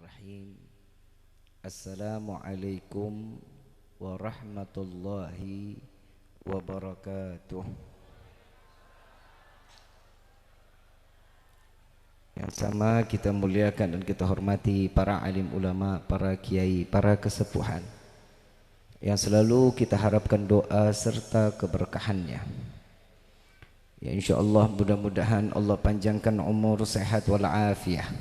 Bismillahirrahmanirrahim. Assalamualaikum warahmatullahi wabarakatuh. Yang sama kita muliakan dan kita hormati para alim ulama, para kiai, para kesepuhan yang selalu kita harapkan doa serta keberkahannya. Ya insyaallah mudah-mudahan Allah panjangkan umur, sehat walafiat,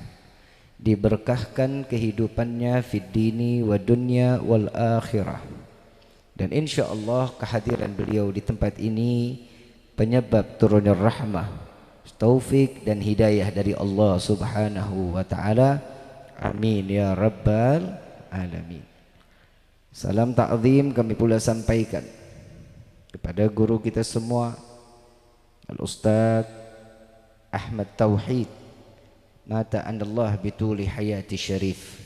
diberkahkan kehidupannya fid dini wa dunya wal akhirah, dan insyaallah kehadiran beliau di tempat ini penyebab turunnya rahmah, taufik dan hidayah dari Allah Subhanahu wa taala. Amin ya rabbal alamin. Salam ta'zim kami pula sampaikan kepada guru kita semua, Al-Ustaz Ahmad Tauhid, mata andallah bituli hayati syarif.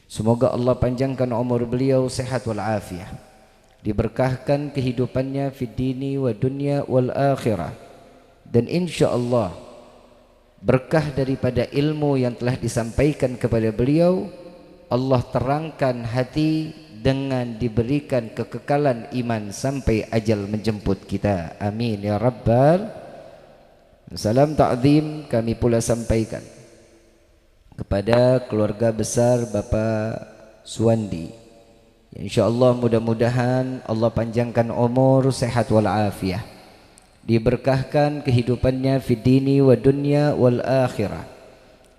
Semoga Allah panjangkan umur beliau, sehat walafiat, diberkahkan kehidupannya fid dini wa dunya wal akhirah, dan insyaallah berkah daripada ilmu yang telah disampaikan kepada beliau Allah terangkan hati dengan diberikan kekekalan iman sampai ajal menjemput kita. Amin ya rabbal. Salam ta'zim kami pula sampaikan kepada keluarga besar Bapak Suwandi. InsyaAllah mudah-mudahan Allah panjangkan umur, sehat walafiat, diberkahkan kehidupannya fid dini wa dunya wal akhirah,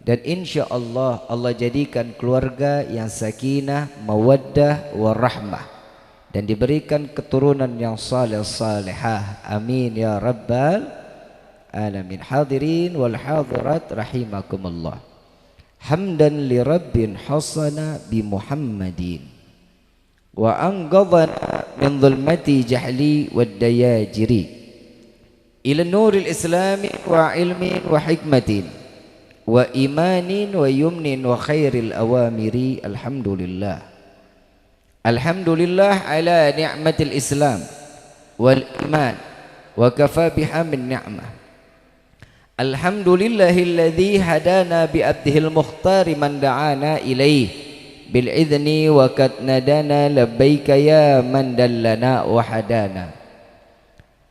dan insyaallah Allah jadikan keluarga yang sakinah, mawaddah warahmah, dan diberikan keturunan yang saleh salihah. Amin ya rabbal alamin. Hadirin wal hadirat rahimakumullah. Hamdan li rabbin hasana bi Muhammadin wa anqadhana min dhulmati jahli wad dayajiri ila nuril islami wa ilmin wa hikmatin wa imanin wa yumnin wa khairil awamiri. Alhamdulillah, alhamdulillah ala ni'matil islam wal iman wa kafa biha min ni'mah. Alhamdulillahilladzi hadana bi abdihil mukhtari man da'ana ilaih bil idzni wa kad nadana labbaika ya man dallana wa hadana.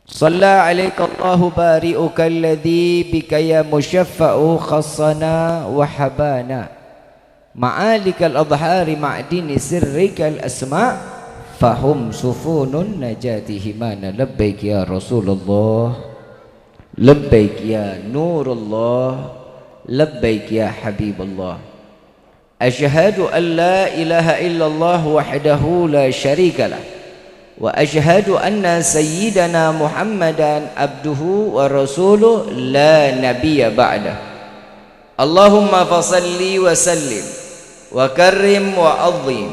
Shalla alaika Allahu bari'uka alladzi bika ya musyaffa'u khassana wa habana ma'alikal adhari ma'dini sirrikal asma' fahum sufunun najati himana. Labbaik ya Rasulullah, labbaik ya Nurullah, labbaik ya Habibullah. Asyhadu an la ilaha illallah wahdahu la syarika lah, wa asyhadu anna sayyidana Muhammadan abduhu wa rasuluh la nabiyya ba'dah. Allahumma fasalli wa sallim wa karrim wa azim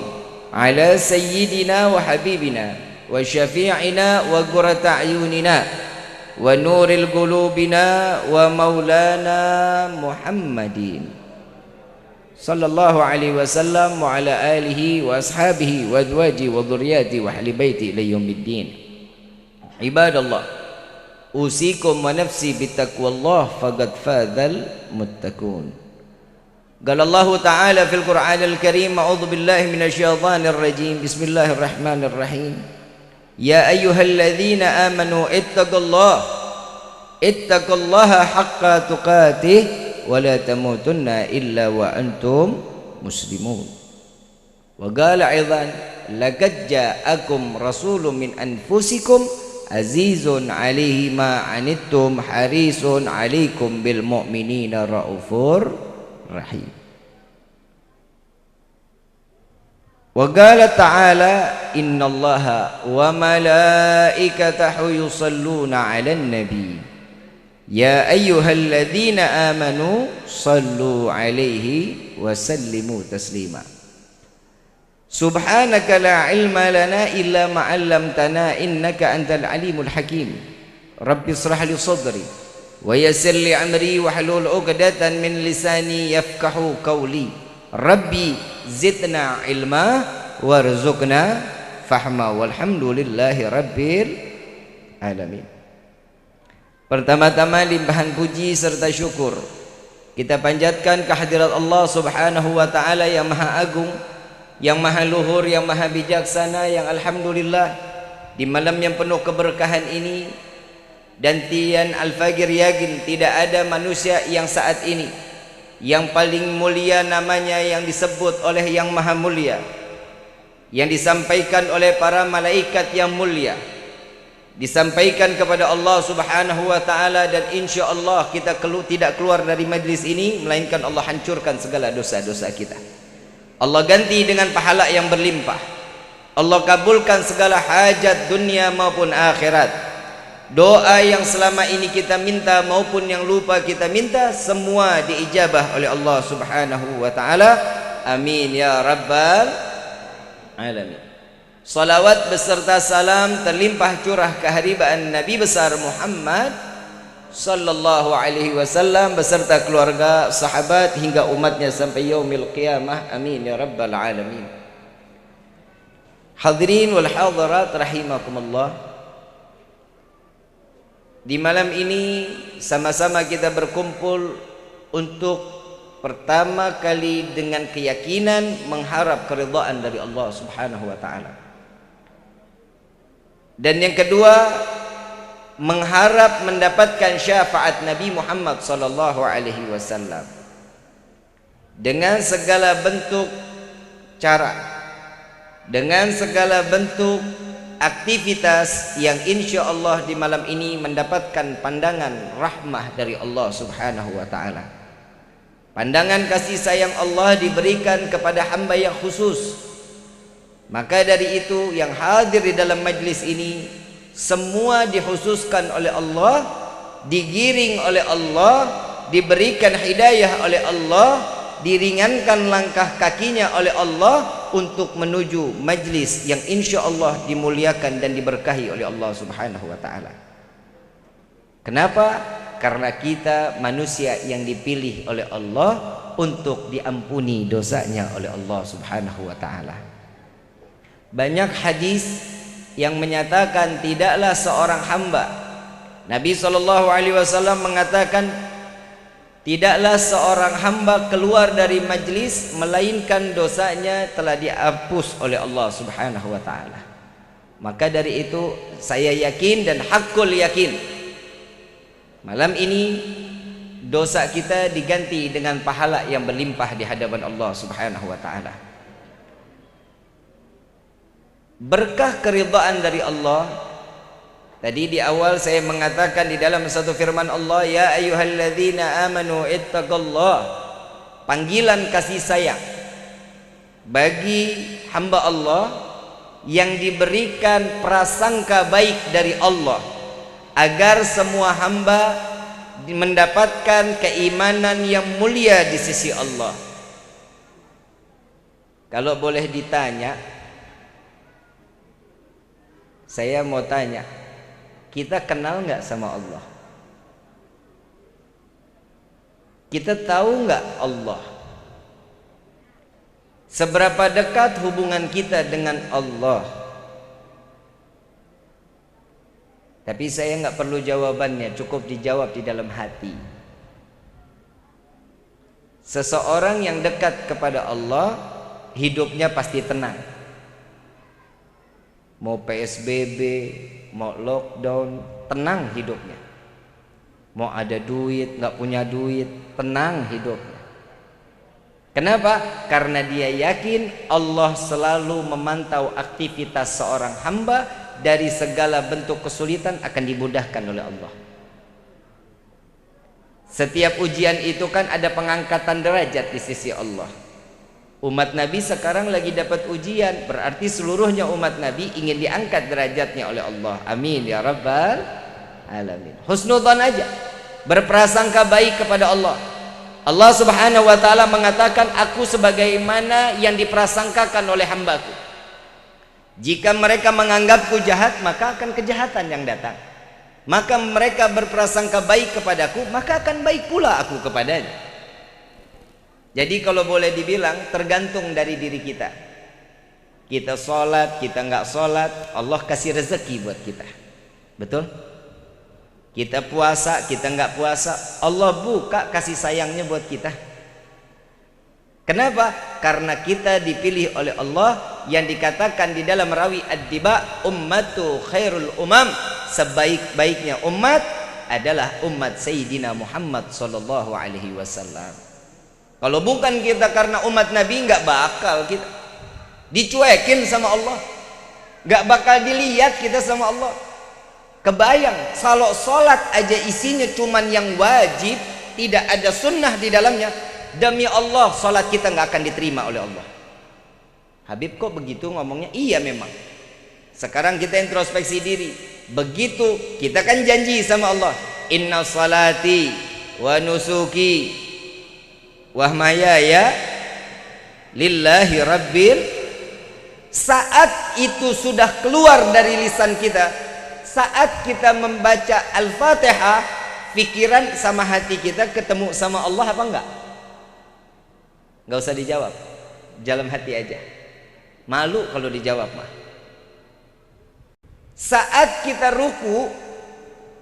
ala sayyidina wa habibina wa syafi'ina wa qurrata a'yunina wa nuril qulubina wa maulana Muhammadin sallallahu alaihi wasallam wa ala alihi wa ashabihi wa azwaji wa dhurriyyati wa ahli baiti ila yaumiddin. Ibadallah, usikum wa nafsi bittaqwallah faqad fadzal muttaqun. Qala Allah ta'ala fil Qur'anil Karim, a'udzu billahi minasyaitonir rajim, bismillahirrahmanirrahim. Ya ayyuhalladzina amanu ittaqullaha haqqa tuqatih wa la tamutunna illa wa antum muslimun. Wa qala aidan laqad ja'akum rasulun min anfusikum azizun 'alaihi ma 'anittum harisun 'alaikum bil mu'minina raufur rahim. Wa qala ta'ala innallaha wa malaikatahu yusalluna 'alan nabi ya ayyuhalladzina amanu sallu 'alaihi wa sallimu taslima. Subhanaka la ilma lana illa ma 'allamtana innaka antal alimul hakim. Rabbi ishrah li sadri wa yassir li amri wahlul 'uqdatan min lisani yafqahu qawli. Rabbi zidna ilma warzuqna fahma walhamdulillahi rabbil alamin. Pertama-tama limpahan puji serta syukur Kita panjatkan kehadirat Allah Subhanahu wa taala yang Maha Agung, yang Maha Luhur, yang Maha Bijaksana, yang alhamdulillah di malam yang penuh keberkahan ini dan tian al-fajr yakin tidak ada manusia yang saat ini yang paling mulia namanya yang disebut oleh yang Maha Mulia, yang disampaikan oleh para malaikat yang mulia, disampaikan kepada Allah Subhanahu wa taala, dan insyaallah kita tidak keluar dari majlis ini melainkan Allah hancurkan segala dosa-dosa kita. Allah ganti dengan pahala yang berlimpah. Allah kabulkan segala hajat dunia maupun akhirat. Doa yang selama ini kita minta maupun yang lupa kita minta semua diijabah oleh Allah Subhanahu wa taala. Amin ya rabbal alamin. Salawat beserta salam terlimpah curah keharibaan Nabi besar Muhammad sallallahu alaihi wasallam beserta keluarga, sahabat hingga umatnya sampai yaumil qiyamah. Amin ya rabbal alamin. Hadirin wal hadirat rahimakumullah. Di malam ini sama-sama kita berkumpul untuk pertama kali dengan keyakinan mengharap keridhaan dari Allah Subhanahu wa taala. Dan yang kedua, mengharap mendapatkan syafaat Nabi Muhammad sallallahu alaihi wasallam dengan segala bentuk cara, dengan segala bentuk aktivitas yang insya Allah di malam ini mendapatkan pandangan rahmah dari Allah Subhanahu wa taala. Pandangan kasih sayang Allah diberikan kepada hamba yang khusus. Maka dari itu yang hadir di dalam majlis ini semua dikhususkan oleh Allah, digiring oleh Allah, diberikan hidayah oleh Allah, diringankan langkah kakinya oleh Allah untuk menuju majlis yang insya Allah dimuliakan dan diberkahi oleh Allah Subhanahu wa taala. Kenapa? Karena kita manusia yang dipilih oleh Allah untuk diampuni dosanya oleh Allah Subhanahu wa taala. Banyak hadis yang menyatakan tidaklah seorang hamba, Nabi SAW mengatakan, tidaklah seorang hamba keluar dari majlis melainkan dosanya telah dihapus oleh Allah Subhanahu wa taala. Maka dari itu saya yakin dan hakul yakin malam ini dosa kita diganti dengan pahala yang berlimpah di hadapan Allah Subhanahu wa taala. Berkah keridhaan dari Allah. Tadi di awal saya mengatakan di dalam satu firman Allah, ya ayyuhalladzina amanu ittaqullah, panggilan kasih sayang bagi hamba Allah yang diberikan prasangka baik dari Allah agar semua hamba mendapatkan keimanan yang mulia di sisi Allah. Kalau boleh ditanya, saya mau tanya, kita kenal nggak sama Allah? Kita tahu nggak Allah? Seberapa dekat hubungan kita dengan Allah? Tapi saya nggak perlu jawabannya, cukup dijawab di dalam hati. Seseorang yang dekat kepada Allah, hidupnya pasti tenang. Mau PSBB, mau lockdown, tenang hidupnya. Mau ada duit, nggak punya duit, tenang hidupnya. Kenapa? Karena dia yakin Allah selalu memantau aktivitas seorang hamba, dari segala bentuk kesulitan akan dimudahkan oleh Allah. Setiap ujian itu kan ada pengangkatan derajat di sisi Allah. Umat Nabi sekarang lagi dapat ujian, berarti seluruhnya umat Nabi ingin diangkat derajatnya oleh Allah. Amin ya rabbal alamin. Husnudzon aja, berprasangka baik kepada Allah. Allah Subhanahu wa taala mengatakan, aku sebagaimana yang diprasangkakan oleh hambaku. Jika mereka menganggapku jahat, maka akan kejahatan yang datang. Maka mereka berprasangka baik kepadaku, maka akan baik pula aku kepadanya. Jadi kalau boleh dibilang tergantung dari diri kita. Kita sholat, kita nggak sholat, Allah kasih rezeki buat kita. Betul? Kita puasa, kita nggak puasa, Allah buka kasih sayangnya buat kita. Kenapa? Karena kita dipilih oleh Allah, yang dikatakan di dalam rawi Ad-Diba, ummatu khairul umam, sebaik-baiknya umat adalah umat Sayyidina Muhammad sallallahu alaihi wasallam. Kalau bukan kita karena umat Nabi, nggak bakal kita dicuekin sama Allah, nggak bakal dilihat kita sama Allah. Kebayang kalau sholat aja isinya cuman yang wajib, tidak ada sunnah di dalamnya, demi Allah sholat kita nggak akan diterima oleh Allah. Habib kok begitu ngomongnya? Iya memang. Sekarang kita introspeksi diri. Begitu kita kan janji sama Allah, inna salati wa nusuki wa mahayaya lillahi rabbil. Saat itu sudah keluar dari lisan kita, saat kita membaca Al-Fatihah, pikiran sama hati kita ketemu sama Allah apa enggak? Enggak usah dijawab, dalam hati aja. Malu kalau dijawab mah. Saat kita ruku,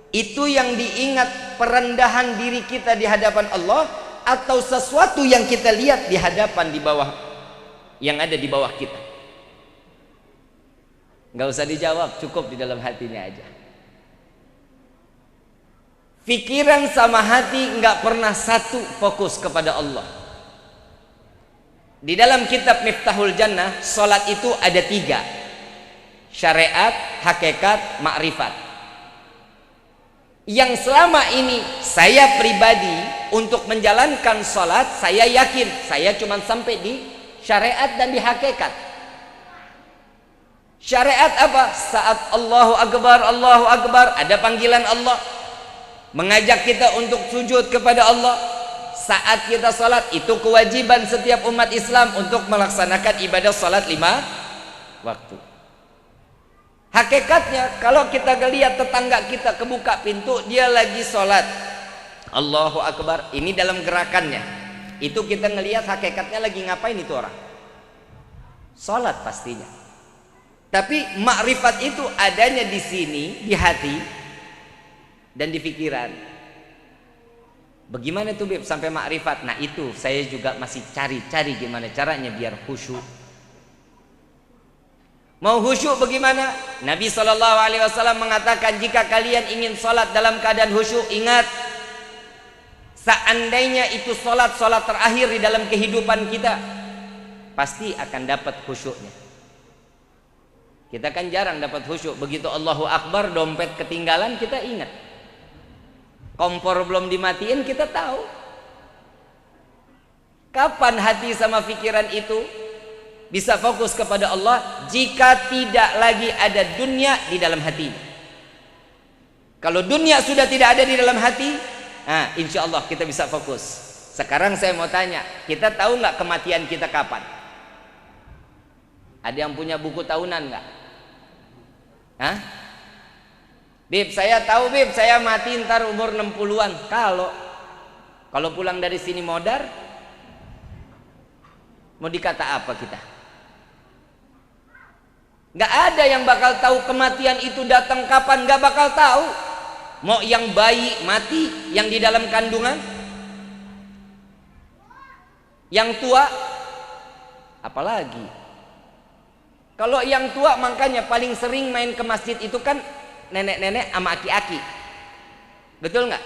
itu yang diingat perendahan diri kita di hadapan Allah, atau sesuatu yang kita lihat di hadapan, di bawah, yang ada di bawah kita? Nggak usah dijawab, cukup di dalam hatinya aja. Pikiran sama hati nggak pernah satu fokus kepada Allah. Di dalam kitab Miftahul Jannah, sholat itu ada 3: syariat, hakikat, makrifat. Yang selama ini saya pribadi untuk menjalankan sholat, saya yakin saya cuma sampai di syariat dan di hakikat. Syariat apa? Saat Allahu Akbar, ada panggilan Allah mengajak kita untuk sujud kepada Allah. Saat kita salat, itu kewajiban setiap umat Islam untuk melaksanakan ibadah salat 5 waktu. Hakikatnya kalau kita lihat tetangga kita kebuka pintu, dia lagi salat Allahu Akbar, ini dalam gerakannya, itu kita ngelihat hakikatnya lagi ngapain itu orang? Salat pastinya. Tapi makrifat itu adanya di sini, di hati dan di pikiran. Bagaimana tuh Beb sampai makrifat? Nah itu saya juga masih cari gimana caranya biar khusyuk. Mau khusyuk bagaimana? Nabi SAW mengatakan, jika kalian ingin sholat dalam keadaan khusyuk, ingat, seandainya itu sholat terakhir di dalam kehidupan kita, pasti akan dapat khusyuknya. Kita kan jarang dapat khusyuk. Begitu Allahu Akbar, dompet ketinggalan, kita ingat. Kompor belum dimatiin, kita tahu. Kapan hati sama pikiran itu bisa fokus kepada Allah? Jika tidak lagi ada dunia di dalam hati. Kalau dunia sudah tidak ada di dalam hati, nah, insya Allah kita bisa fokus. Sekarang saya mau tanya, kita tahu nggak kematian kita kapan? Ada yang punya buku tahunan nggak? Hah? Bib, saya tahu Bib, saya mati ntar umur 60-an. Kalau pulang dari sini modar, mau dikata apa kita? Nggak ada yang bakal tahu kematian itu datang kapan, nggak bakal tahu. Mau yang bayi mati, yang di dalam kandungan, yang tua, apalagi. Kalau yang tua makanya paling sering main ke masjid itu kan nenek-nenek sama aki-aki. Betul nggak?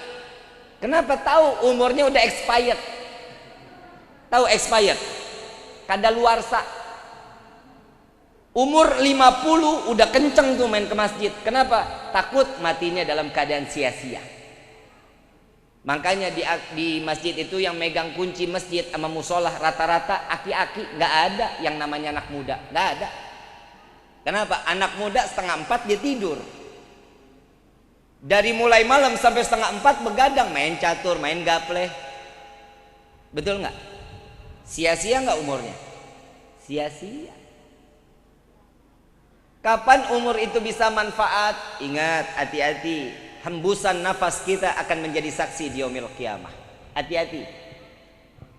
Kenapa? Tahu umurnya udah expired. Tahu expired? Kadaluarsa. Umur 50 udah kenceng tuh main ke masjid. Kenapa? Takut matinya dalam keadaan sia-sia. Makanya di masjid itu yang megang kunci masjid sama musola rata-rata aki-aki, nggak ada yang namanya anak muda, nggak ada. Kenapa? Anak muda 3:30 dia tidur. Dari mulai malam sampai 3:30 begadang, main catur, main gaple. Betul nggak? Sia-sia nggak umurnya? Sia-sia. Kapan umur itu bisa manfaat? Ingat, hati-hati. Hembusan nafas kita akan menjadi saksi di yaumil qiyamah. Hati-hati.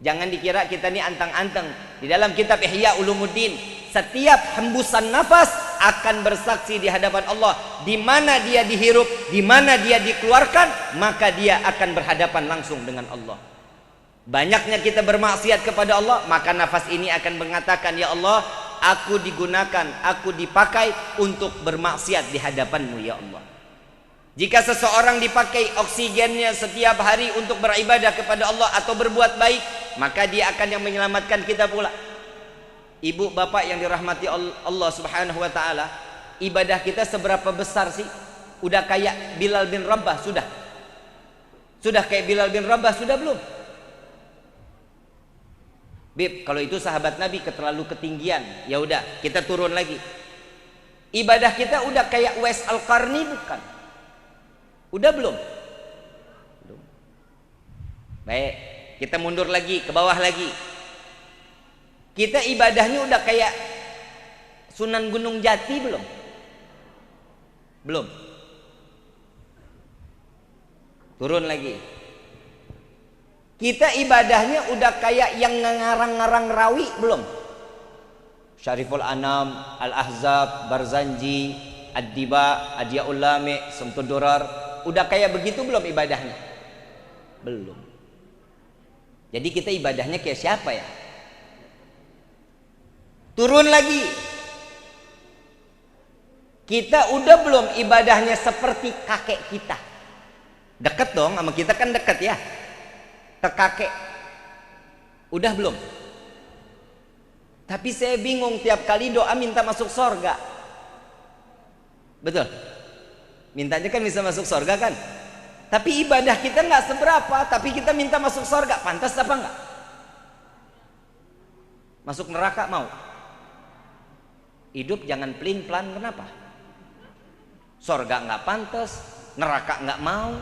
Jangan dikira kita ini anteng-anteng. Di dalam kitab Ihya Ulumuddin, setiap hembusan nafas akan bersaksi di hadapan Allah. Di mana dia dihirup, di mana dia dikeluarkan, maka dia akan berhadapan langsung dengan Allah. Banyaknya kita bermaksiat kepada Allah, maka nafas ini akan mengatakan, ya Allah, aku digunakan, aku dipakai untuk bermaksiat di hadapanmu ya Allah. Jika seseorang dipakai oksigennya setiap hari untuk beribadah kepada Allah atau berbuat baik, maka dia akan yang menyelamatkan kita pula. Ibu bapak yang dirahmati Allah subhanahu wa ta'ala, ibadah kita seberapa besar sih? Udah kayak Bilal bin Rabah sudah? Sudah kayak Bilal bin Rabah sudah belum? Bib, kalau itu sahabat Nabi terlalu ketinggian, ya udah kita turun lagi. Ibadah kita udah kayak Uwais Al-Qarni bukan? Udah belum? Belum. Baik, kita mundur lagi ke bawah lagi. Kita ibadahnya udah kayak Sunan Gunung Jati belum? Belum. Turun lagi. Kita ibadahnya udah kayak yang ngarang-ngarang rawi belum? Syariful Anam, Al-Ahzab, Barzanji, Ad-Diba, Adyaul Lami, Sumtud Durar. Udah kayak begitu belum ibadahnya? Belum. Jadi kita ibadahnya kayak siapa ya? Turun lagi. Kita udah belum ibadahnya seperti kakek kita? Deket dong sama kita kan deket ya. Kakek. Udah belum? Tapi saya bingung tiap kali doa minta masuk surga. Betul? Mintanya kan bisa masuk surga kan? Tapi ibadah kita nggak seberapa, tapi kita minta masuk surga. Pantas apa enggak? Masuk neraka mau? Hidup jangan pelin-pelan, kenapa? Surga nggak pantas, neraka nggak mau.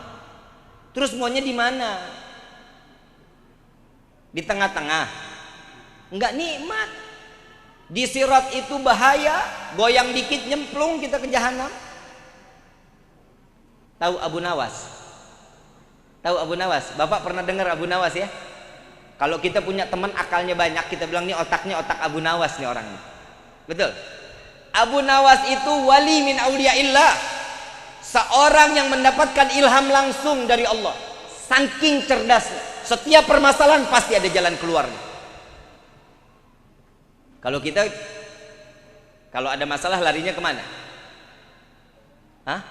Terus maunya di mana? Di tengah-tengah. Nggak nikmat. Di sirat itu bahaya, goyang dikit nyemplung kita ke jahanam. Tahu Abu Nawas? Tahu Abu Nawas? Bapak pernah dengar Abu Nawas ya? Kalau kita punya teman akalnya banyak, kita bilang nih otaknya otak Abu Nawas nih orangnya. Betul? Abu Nawas itu wali min auliyaillah, seorang yang mendapatkan ilham langsung dari Allah. Saking cerdasnya, setiap permasalahan pasti ada jalan keluarnya. Kalau kita, kalau ada masalah larinya kemana? Hah?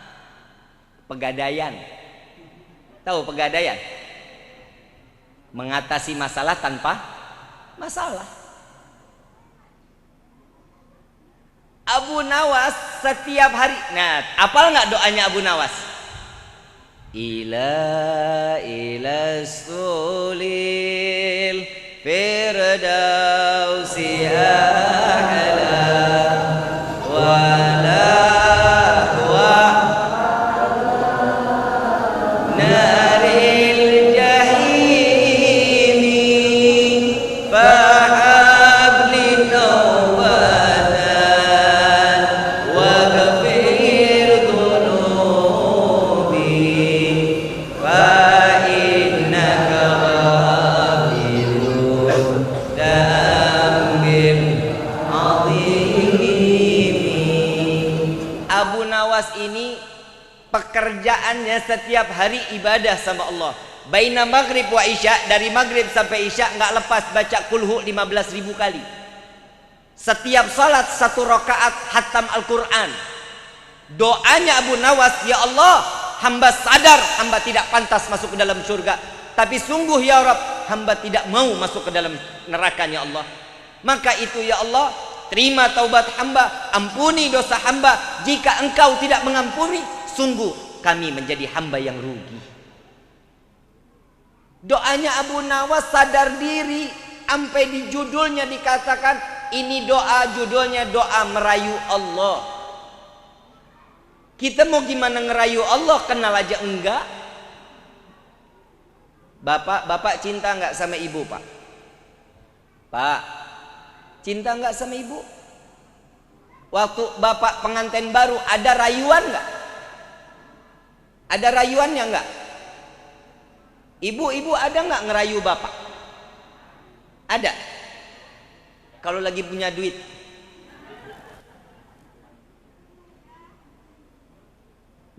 Pegadaian. Tahu pegadaian? Mengatasi masalah tanpa masalah. Abu Nawas setiap hari, nah, apal nggak doanya Abu Nawas? Ila sulil firdausi a'la wala wa naril jahimi fahabli tawbatan wa ghafir dhunubi fa innaka ghafirun dambin azimi. Abu Nawas ini pekerjaannya setiap hari ibadah sama Allah. Baina maghrib wa isya, dari maghrib sampai isya nggak lepas baca kulhu 15.000 kali. Setiap salat 1 rakaat hatam Al-Quran. Doanya Abu Nawas, ya Allah, hamba sadar hamba tidak pantas masuk ke dalam surga, tapi sungguh ya Rabb, hamba tidak mau masuk ke dalam nerakanya Allah. Maka itu ya Allah, terima taubat hamba, ampuni dosa hamba. Jika engkau tidak mengampuni, sungguh kami menjadi hamba yang rugi. Doanya Abu Nawas sadar diri, sampai di judulnya dikatakan ini doa, judulnya doa merayu Allah. Kita mau gimana ngerayu Allah, kenal aja enggak? Bapak cinta enggak sama ibu, Pak? Pak, cinta enggak sama ibu? Waktu bapak pengantin baru ada rayuan enggak? Ada rayuannya enggak? Ibu-ibu ada enggak ngerayu bapak? Ada. Kalau lagi punya duit.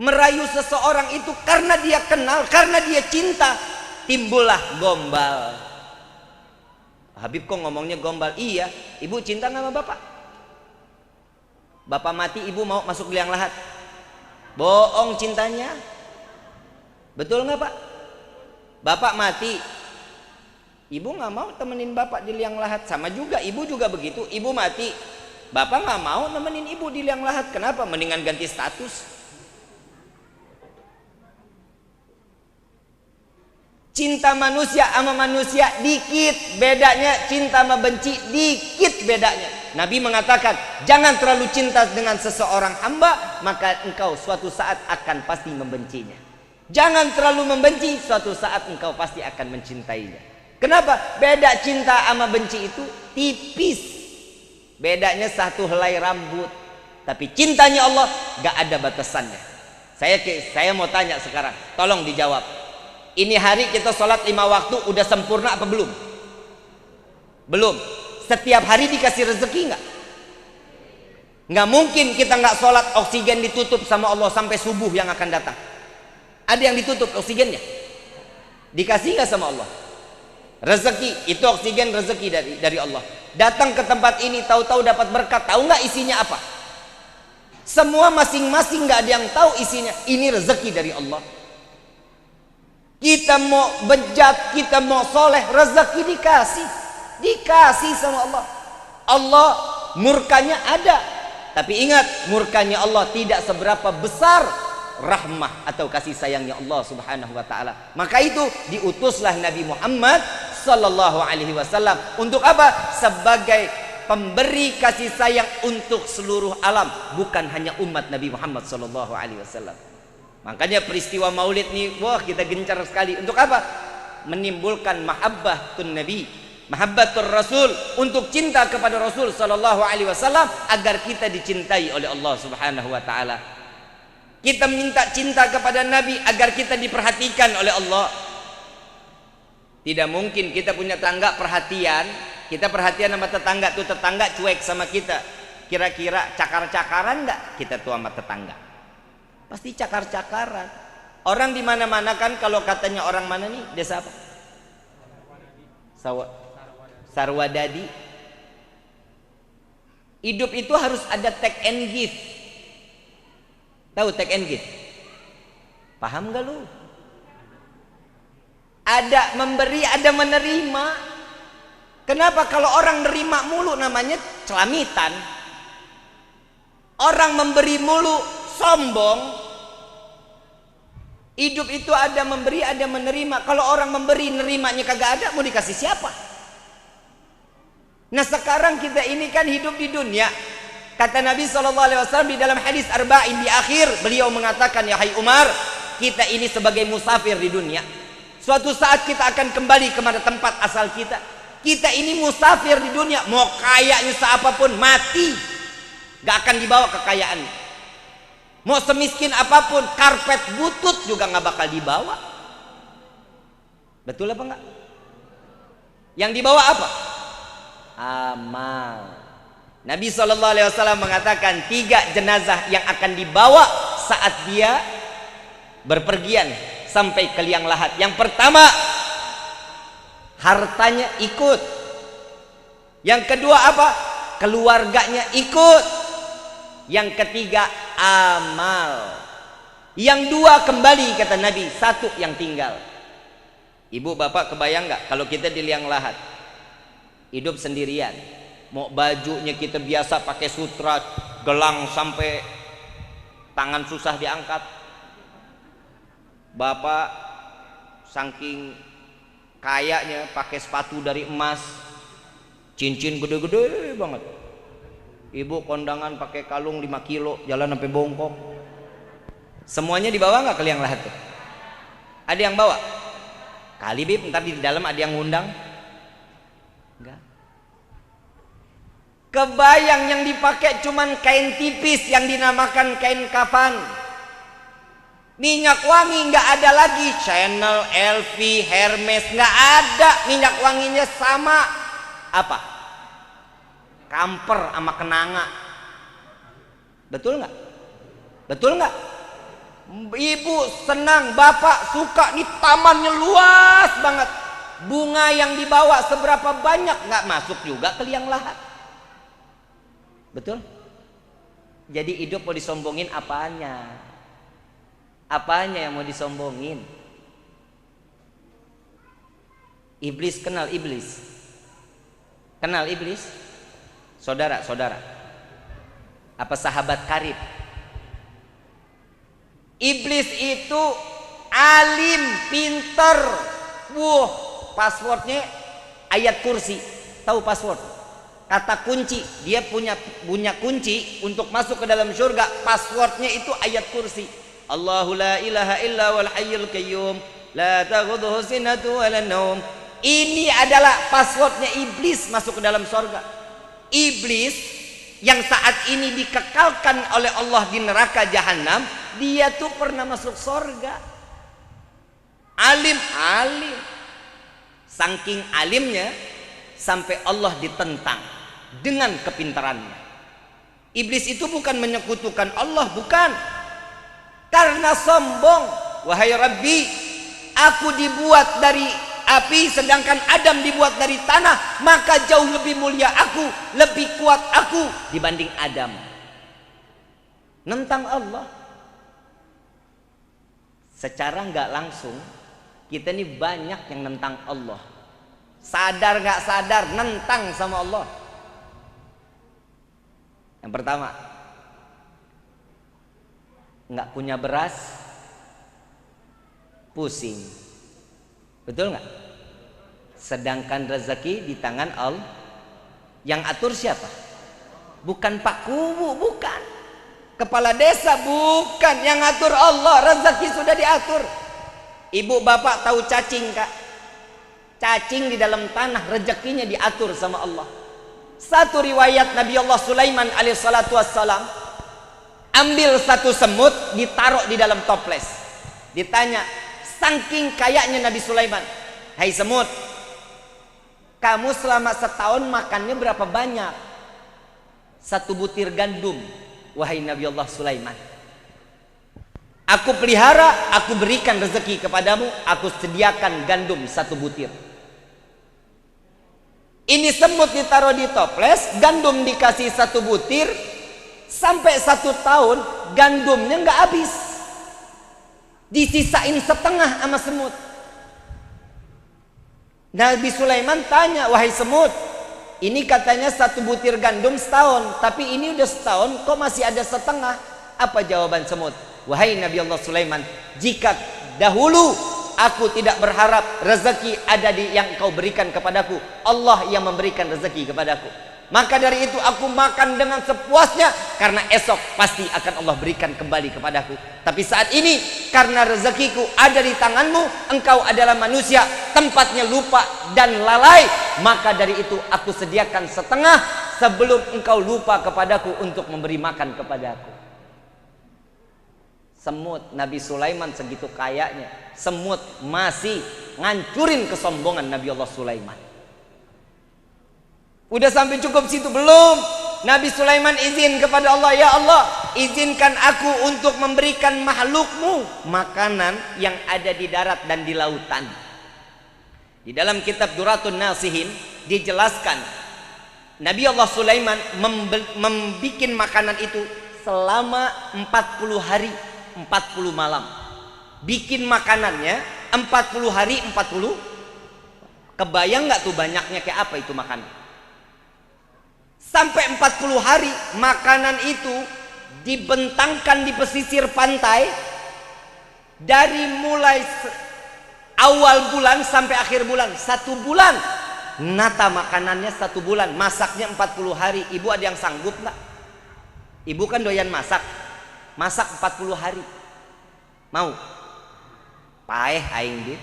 merayu seseorang itu karena dia kenal, karena dia cinta, timbullah gombal. Habib kok ngomongnya gombal? Iya, ibu cinta nggak sama bapak? Bapak mati, ibu mau masuk liang lahat? Bohong cintanya. Betul nggak pak? Bapak mati, ibu nggak mau temenin bapak di liang lahat. Sama juga, ibu juga begitu. Ibu mati, bapak nggak mau nemenin ibu di liang lahat. Kenapa? Mendingan ganti status. Cinta manusia sama manusia dikit bedanya, cinta sama benci dikit bedanya. Nabi mengatakan, jangan terlalu cinta dengan seseorang hamba, maka engkau suatu saat akan pasti membencinya. Jangan terlalu membenci, suatu saat engkau pasti akan mencintainya. Kenapa? Beda cinta sama benci itu tipis. Bedanya satu helai rambut. Tapi cintanya Allah gak ada batasannya. Saya mau tanya sekarang, tolong dijawab. Ini hari kita sholat 5 waktu udah sempurna apa belum? Belum. Setiap hari dikasih rezeki nggak? Nggak mungkin kita nggak sholat, oksigen ditutup sama Allah sampai subuh yang akan datang. Ada yang ditutup oksigennya? Dikasih nggak sama Allah? Rezeki itu oksigen, rezeki dari Allah. Datang ke tempat ini tahu-tahu dapat berkat, tahu nggak isinya apa? Semua masing-masing nggak ada yang tahu isinya. Ini rezeki dari Allah. Kita mau bejat, kita mau soleh, rezeki dikasih sama Allah. Allah murkanya ada, tapi ingat, murkanya Allah tidak seberapa besar rahmah atau kasih sayangnya Allah subhanahu wa ta'ala. Maka itu diutuslah Nabi Muhammad sallallahu alaihi wasallam untuk apa? Sebagai pemberi kasih sayang untuk seluruh alam, bukan hanya umat Nabi Muhammad sallallahu alaihi wasallam. Makanya peristiwa Maulid nih, wah kita gencar sekali. Untuk apa? Menimbulkan mahabbatun Nabi, mahabbatur Rasul, untuk cinta kepada Rasul sallallahu alaihi wasallam agar kita dicintai oleh Allah Subhanahu wa taala. Kita minta cinta kepada Nabi agar kita diperhatikan oleh Allah. Tidak mungkin kita punya tangga perhatian, kita perhatian sama tetangga, tuh tetangga cuek sama kita. Kira-kira cakar-cakaran enggak kita tuh sama tetangga? Pasti cakar-cakaran. Orang di mana-mana kan, kalau katanya orang mana nih, desa apa? Sarwadadi. Hidup itu harus ada take and give. Tahu take and give? Paham gak lu? Ada memberi, ada menerima. Kenapa? Kalau orang nerima mulu namanya celamitan. Orang memberi mulu sombong. Hidup itu ada memberi, ada menerima. Kalau orang memberi, nerimanya kagak ada, mau dikasih siapa? Nah sekarang kita ini kan hidup di dunia. Kata Nabi SAW di dalam hadis Arba'in di akhir, beliau mengatakan, ya hai Umar, kita ini sebagai musafir di dunia. Suatu saat kita akan kembali kepada tempat asal kita. Kita ini musafir di dunia. Mau kayanya seapapun, mati gak akan dibawa kekayaan. Mau semiskin apapun, karpet butut juga nggak bakal dibawa. Betul apa enggak? Yang dibawa apa? Amal. Nabi SAW mengatakan 3 jenazah yang akan dibawa saat dia berpergian sampai ke liang lahat. Yang pertama, hartanya ikut. Yang kedua apa? Keluarganya ikut. Yang ketiga, amal. Yang 2 kembali, kata Nabi, 1 yang tinggal. Ibu bapak kebayang nggak kalau kita di liang lahat, hidup sendirian, mau bajunya kita biasa pakai sutra, gelang sampai tangan susah diangkat. Bapak saking kayanya pakai sepatu dari emas, cincin gede-gede banget. Ibu kondangan pakai kalung 5 kilo, jalan sampai bongkok. Semuanya dibawa nggak ke liang lahat tuh? Ada yang bawa? Kali bib, ntar di dalam ada yang ngundang? Enggak. Kebayang yang dipakai cuman kain tipis yang dinamakan kain kafan. Minyak wangi nggak ada lagi, Chanel, LV, Hermes nggak ada. Minyak wanginya sama apa? Kamper sama kenanga. Betul nggak? Betul nggak? Ibu senang, bapak suka, nih tamannya luas banget. Bunga yang dibawa seberapa banyak nggak masuk juga ke liang lahat. Betul? Jadi hidup mau disombongin apanya? Apanya yang mau disombongin? Iblis, kenal iblis? Kenal iblis? Saudara-saudara. Apa sahabat karib? Iblis itu alim, pinter. Passwordnya ayat kursi. Tahu password? Kata kunci. Dia punya kunci untuk masuk ke dalam surga. Passwordnya itu ayat kursi. Allahu la ilaha illa wal hayyul qayyum la ta'khudhuhu sinatun wa la naum. Ini adalah passwordnya iblis masuk ke dalam surga. Iblis yang saat ini dikekalkan oleh Allah di neraka jahanam, dia tuh pernah masuk surga. Alim. Saking alimnya sampai Allah ditentang dengan kepintarannya. Iblis itu bukan menyekutukan Allah, bukan. Karena sombong. Wahai Rabbi, aku dibuat dari api sedangkan Adam dibuat dari tanah, maka jauh lebih mulia aku, lebih kuat aku dibanding Adam. Nentang Allah. Secara nggak langsung kita ini banyak yang nentang Allah. Sadar nggak sadar nentang sama Allah. Yang pertama, nggak punya beras, pusing. Betul nggak? Sedangkan rezeki di tangan Allah. Yang atur siapa? Bukan Pak Kubu, bukan. Kepala desa, bukan. Yang atur Allah. Rezeki sudah diatur. Ibu bapak tahu cacing, Kak? Cacing di dalam tanah, rezekinya diatur sama Allah. Satu riwayat Nabi Allah Sulaiman alaihissalatu wassalam, ambil satu semut, ditaruh di dalam toples. Ditanya, saking kayaknya Nabi Sulaiman, hai semut, kamu selama setahun makannya berapa banyak? 1 butir gandum, wahai Nabi Allah Sulaiman. Aku pelihara, aku berikan rezeki kepadamu, aku sediakan gandum 1 butir. Ini semut ditaruh di toples, gandum dikasih 1 butir, sampai 1 tahun gandumnya nggak habis. Disisain setengah sama semut. Nabi Sulaiman tanya, wahai semut, ini katanya 1 butir gandum setahun, tapi ini udah setahun kok masih ada setengah. Apa jawaban semut? Wahai Nabi Allah Sulaiman, jika dahulu aku tidak berharap rezeki ada di yang kau berikan kepadaku, Allah yang memberikan rezeki kepadaku, maka dari itu aku makan dengan sepuasnya, karena esok pasti akan Allah berikan kembali kepadaku. Tapi saat ini karena rezekiku ada di tanganmu, engkau adalah manusia, tempatnya lupa dan lalai, maka dari itu aku sediakan setengah sebelum engkau lupa kepadaku untuk memberi makan kepadaku. Semut, Nabi Sulaiman segitu kayanya, semut masih ngancurin kesombongan Nabi Allah Sulaiman. Udah sampai cukup situ belum? Nabi Sulaiman izin kepada Allah, ya Allah, izinkan aku untuk memberikan makhlukmu makanan yang ada di darat dan di lautan. Di dalam kitab Duratun Nasihin dijelaskan, Nabi Allah Sulaiman membikin makanan itu selama 40 hari 40 malam. Bikin makanannya 40 hari 40. Kebayang nggak tuh banyaknya kayak apa itu makanan? Sampai 40 hari makanan itu dibentangkan di pesisir pantai, dari mulai awal bulan sampai akhir bulan, 1 bulan. Nata makanannya 1 bulan, masaknya 40 hari. Ibu ada yang sanggup nggak? Ibu kan doyan masak. Masak 40 hari. Mau? Paeh aing dit.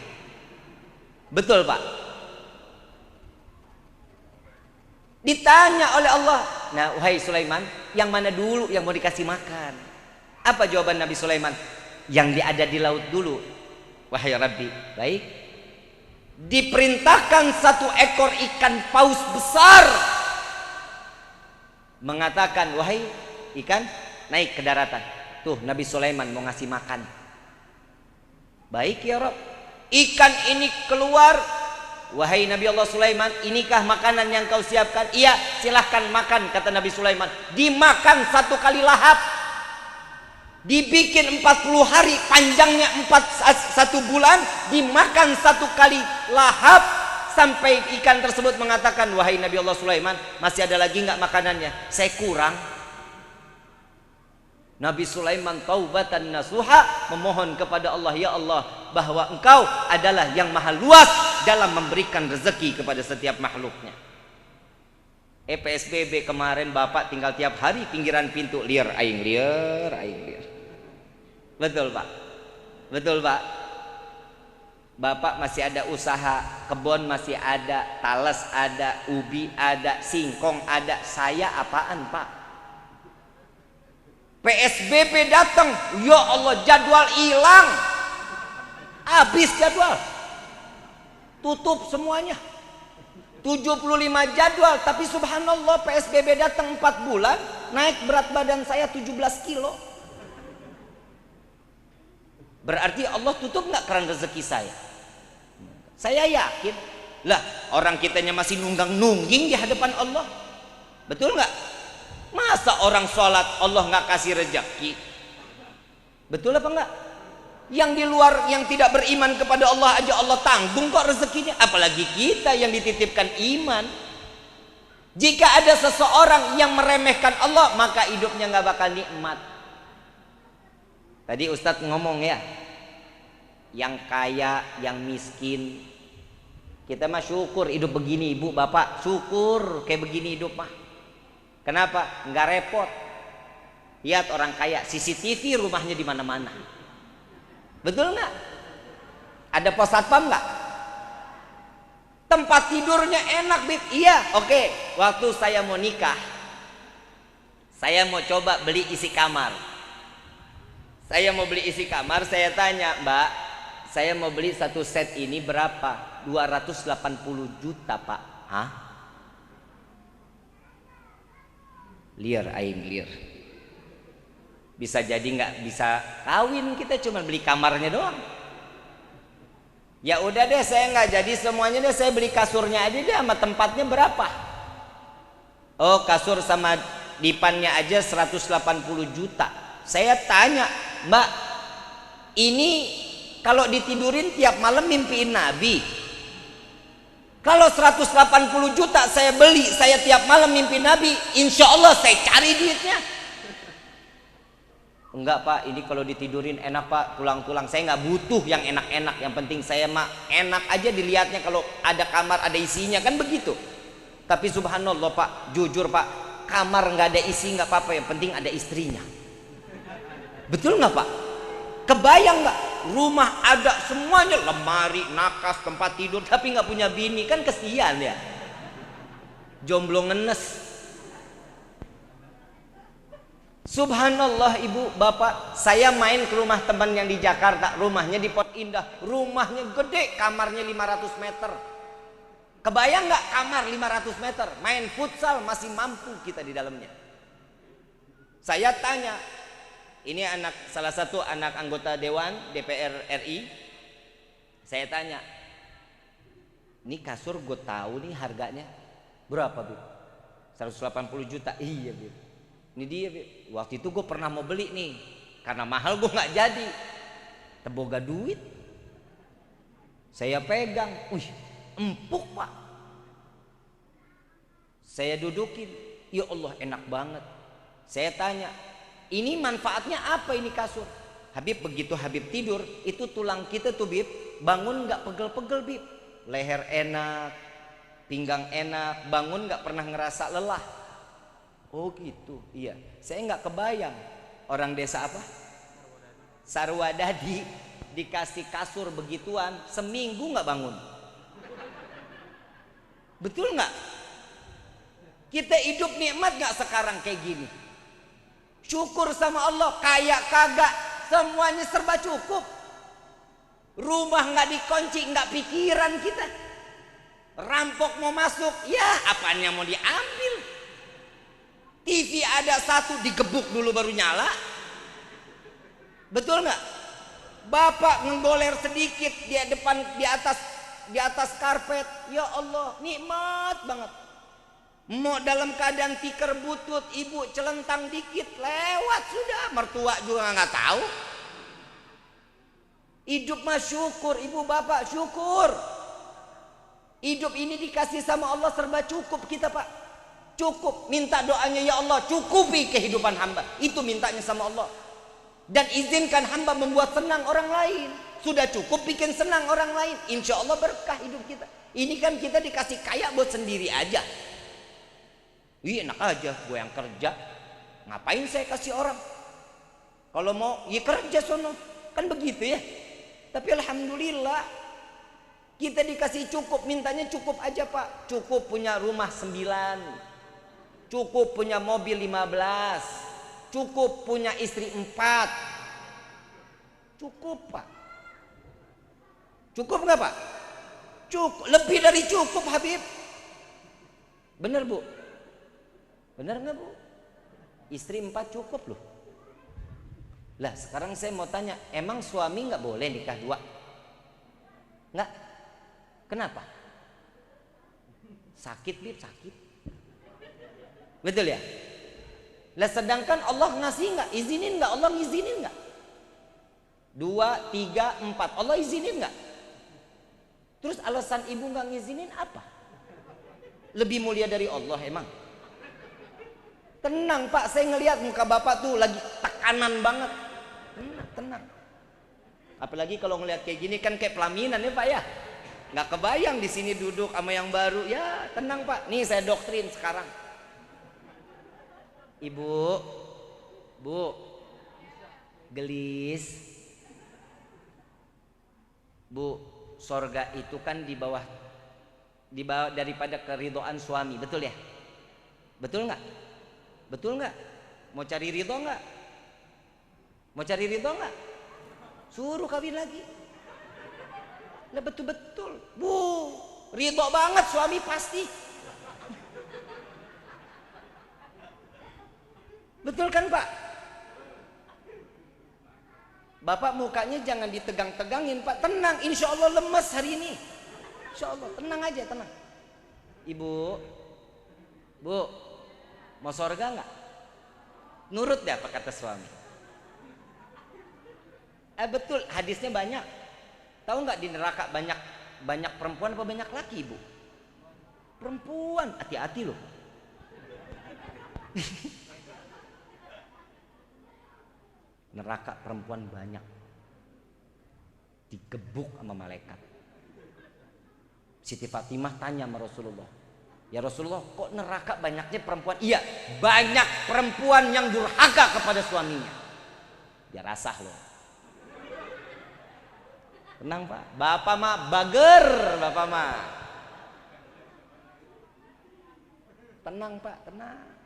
Betul, Pak? Ditanya oleh Allah, nah wahai Sulaiman, yang mana dulu yang mau dikasih makan? Apa jawaban Nabi Sulaiman? Yang ada di laut dulu. Wahai Rabbi, baik. Diperintahkan 1 ekor ikan paus besar, mengatakan, wahai ikan, naik ke daratan. tuh Nabi Sulaiman mau ngasih makan. Baik ya Rob, ikan ini keluar. Wahai Nabi Allah Sulaiman, inikah makanan yang kau siapkan? Iya, silahkan makan, kata Nabi Sulaiman. Dimakan 1 kali lahap. Dibikin 40 hari, panjangnya 1 bulan, dimakan 1 kali lahap, sampai ikan tersebut mengatakan, wahai Nabi Allah Sulaiman, masih ada lagi nggak makanannya? Saya kurang. Nabi Sulaiman taubatan nasuha, memohon kepada Allah, ya Allah, bahwa engkau adalah yang maha luas dalam memberikan rezeki kepada setiap makhluknya. PSBB kemarin bapak tinggal tiap hari pinggiran pintu, liar aing liar aing liar. Betul pak, betul pak. Bapak masih ada usaha, kebun masih ada, talas ada, ubi ada, singkong ada. Saya apaan pak? PSBB datang, ya Allah, jadwal hilang, habis jadwal, tutup semuanya, 75 jadwal. Tapi subhanallah PSBB datang 4 bulan, naik berat badan saya 17 kilo. Berarti Allah tutup nggak keran rezeki saya? Saya yakin lah, orang kitanya masih nunggang-nungging di hadapan Allah. Betul nggak? Masa orang sholat Allah nggak kasih rezeki? Betul apa enggak? Yang di luar, yang tidak beriman kepada Allah aja Allah tanggung kok rezekinya, apalagi kita yang dititipkan iman. Jika ada seseorang yang meremehkan Allah, maka hidupnya nggak bakal nikmat. Tadi Ustadz ngomong ya, yang kaya, yang miskin, kita mah syukur hidup begini, ibu bapak, syukur kayak begini hidup mah. Kenapa? Nggak repot. Lihat orang kaya, CCTV rumahnya di mana-mana. Betul nggak? Ada pos satpam nggak? Tempat tidurnya enak, Bib. Iya, oke. Waktu saya mau nikah, saya mau coba beli isi kamar. Saya mau beli isi kamar, saya tanya, Mbak, saya mau beli 1 set ini berapa? 280 juta, Pak. Hah? Liar aing liar. Bisa jadi nggak bisa kawin, kita cuma beli kamarnya doang. Ya udah deh, saya nggak jadi semuanya deh, saya beli kasurnya aja deh, sama tempatnya berapa? Oh, kasur sama dipannya aja 180 juta. Saya tanya, Mbak, ini kalau ditidurin tiap malam mimpiin Nabi. Kalau 180 juta saya beli, saya tiap malam mimpi Nabi, insya Allah saya cari duitnya. Enggak pak, ini kalau ditidurin enak pak, tulang-tulang saya nggak butuh yang enak-enak, yang penting saya mah enak aja dilihatnya, kalau ada kamar ada isinya, kan begitu. Tapi subhanallah pak, jujur pak, kamar nggak ada isi nggak apa-apa, yang penting ada istrinya. Betul nggak pak? Kebayang nggak? Rumah ada semuanya, lemari, nakas, tempat tidur, tapi nggak punya bini, kan kesian ya. Jomblo ngenes. Subhanallah ibu bapak, saya main ke rumah teman yang di Jakarta, rumahnya di Pondok Indah, rumahnya gede, kamarnya 500 meter. Kebayang nggak kamar 500 meter, main futsal masih mampu kita di dalamnya. Saya tanya, ini salah satu anak anggota Dewan DPR RI. Saya tanya, ini kasur gue tahu nih harganya berapa, Bu? 180 juta. Iya, Bu. Ini dia, Bu. Waktu itu gue pernah mau beli nih, karena mahal gue nggak jadi. Teboga duit. Saya pegang, wih, empuk pak. Saya dudukin, ya Allah enak banget. Saya tanya, ini manfaatnya apa ini kasur? Habib, begitu Habib tidur, itu tulang kita tuh Bib, bangun nggak pegel-pegel Bib. Leher enak, pinggang enak, bangun nggak pernah ngerasa lelah. Oh gitu, iya. Saya nggak kebayang orang desa apa? Sarwadadi dikasih kasur begituan, seminggu nggak bangun. Betul nggak? Kita hidup nikmat nggak sekarang kayak gini? Syukur sama Allah, kaya kagak semuanya serba cukup. Rumah nggak dikunci, nggak pikiran kita. Rampok mau masuk, ya apaan yang mau diambil? TV ada satu, digebuk dulu baru nyala. Betul nggak? Bapak ngegoler sedikit di atas karpet, ya Allah, nikmat banget. Mau dalam keadaan tikar butut, ibu celentang dikit, lewat sudah, mertua juga nggak tahu. Hidup mah syukur, ibu bapak syukur. Hidup ini dikasih sama Allah serba cukup kita pak. Cukup, minta doanya ya Allah, cukupi kehidupan hamba. Itu mintanya sama Allah. Dan izinkan hamba membuat senang orang lain. Sudah cukup bikin senang orang lain, insya Allah berkah hidup kita. Ini kan kita dikasih kaya buat sendiri aja. Iya enak aja, gue yang kerja. Ngapain saya kasih orang? Kalau mau, ya kerja sono. Kan begitu ya. Tapi alhamdulillah kita dikasih cukup, mintanya cukup aja pak. Cukup punya rumah 9, cukup punya mobil 15, cukup punya istri 4. Cukup pak. Cukup nggak pak? Cukup, lebih dari cukup Habib. Bener bu? Bener nggak bu? Istri 4 cukup loh. Lah sekarang saya mau tanya, emang suami nggak boleh nikah 2? Nggak? Kenapa? Sakit Bib, sakit. Betul ya? Lah sedangkan Allah ngasih nggak? Izinin nggak? Allah ngizinin nggak? 2, 3, 4 Allah izinin nggak? Terus alasan ibu nggak ngizinin apa? Lebih mulia dari Allah emang? Tenang pak, saya ngelihat muka bapak tuh lagi tekanan banget. Tenang. Apalagi kalau ngelihat kayak gini kan kayak pelaminan ya pak ya. Nggak kebayang di sini duduk sama yang baru. Ya tenang pak. Nih saya doktrin sekarang. Ibu, bu, gelis, bu, sorga itu kan di bawah daripada keridhaan suami, betul ya? Betul nggak? Betul nggak? Mau cari ridho nggak? Mau cari ridho nggak? Suruh kawin lagi. Lah betul-betul, bu, ridho banget suami pasti. Betul kan pak? Bapak mukanya jangan ditegang-tegangin pak. Tenang, insya Allah lemes hari ini. Insya Allah, tenang aja, tenang. Ibu, bu, mau sorga nggak? Nurut deh apa kata suami. Betul, hadisnya banyak. Tahu nggak di neraka banyak perempuan apa banyak laki ibu? Perempuan, hati-hati loh. Neraka perempuan banyak, digebuk sama malaikat. Siti Fatimah tanya sama Rasulullah, ya Rasulullah kok neraka banyaknya perempuan? Iya, banyak perempuan yang durhaka kepada suaminya. Dia rasah loh. Tenang pak, bapak mah bager, bapak mah. Tenang pak, tenang.